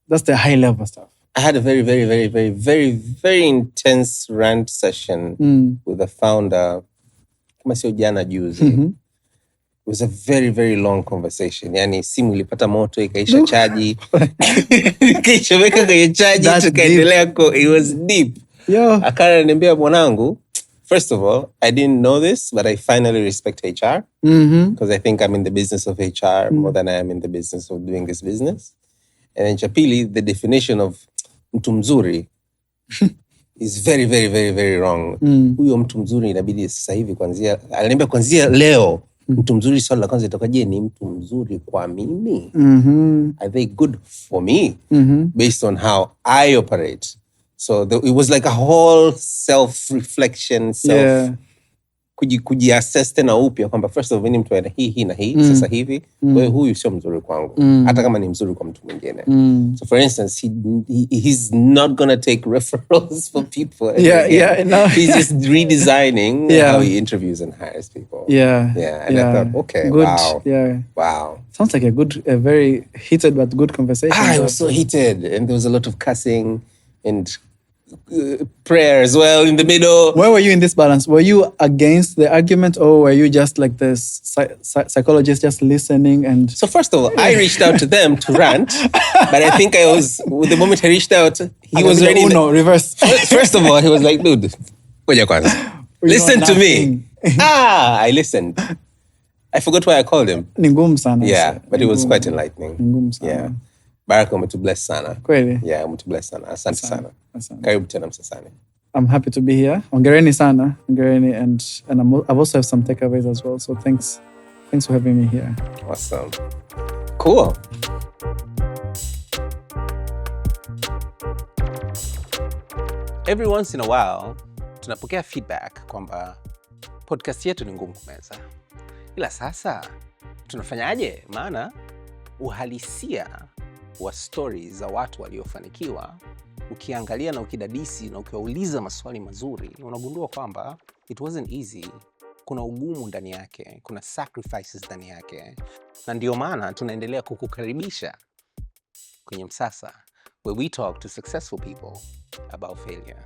that's the high level stuff. I had a very, very, very, very, very, very intense rant session with the founder. Kama sio jana juzi. It was a very, very long conversation. Yani simu ilipata moto, ikaisha chaji. Ikaichomeka kwenye chaji, tukaendelea it was deep. Akaniambia mwanangu, first of all, I didn't know this, but I finally respect HR. Because I think I'm in the business of HR more than I am in the business of doing this business. And then chapili, the definition of mtu mzuri is very, very, very, very wrong. Huyo mtu mzuri inabidi sasa hivi kuanzia leo, mtu mzuri swali la kwanza itakuwa, je, ni mtu mzuri kwa mimi? Are they good for me? Based on how I operate. So it was like a whole self-reflection, kujiassess tena upya kwamba first of all ni mtu ana hii na hii sasa hivi, kwa hiyo huyu sio mzuri kwangu hata kama ni mzuri kwa mtu mwingine. So for instance, he's not gonna take referrals for people. No. He's just redesigning how he interviews and hires people. And I thought, okay, good. Wow. Sounds like a very heated but good conversation. It was so heated, and there was a lot of cussing and prayer as well in the middle. Where were you in this balance? Were you against the argument, or were you just like the psychologist just listening? And so first of all, I reached out to them to rant, but I think the moment I reached out, he was already reverse. First of all, he was like, dude, listen to me. I listened. I forgot why I called him. Ningum sana. Yeah, but it was quite enlightening. Ningum sana. Yeah. Baraka, umetubless sana. Kweli? Yeah, umetubless sana. Asante sana. Karibu tena Msasani. I'm happy to be here. Hongereni sana. Hongereni, and I've also have some takeaways as well. So thanks for having me here. Awesome. Cool. Every once in a while, tunapokea feedback kwamba podcast yetu ni ngumu kumeza. Ila sasa, tunafanyaje? Maana uhalisia wa stories za watu waliofanikiwa, ukiangalia na ukidadisi na ukiwauliza maswali mazuri, unagundua kwamba it wasn't easy. Kuna ugumu ndani yake, kuna sacrifices ndani yake. Na ndio maana tunaendelea kukukaribisha kwenye Msasa, where we talk to successful people about failure.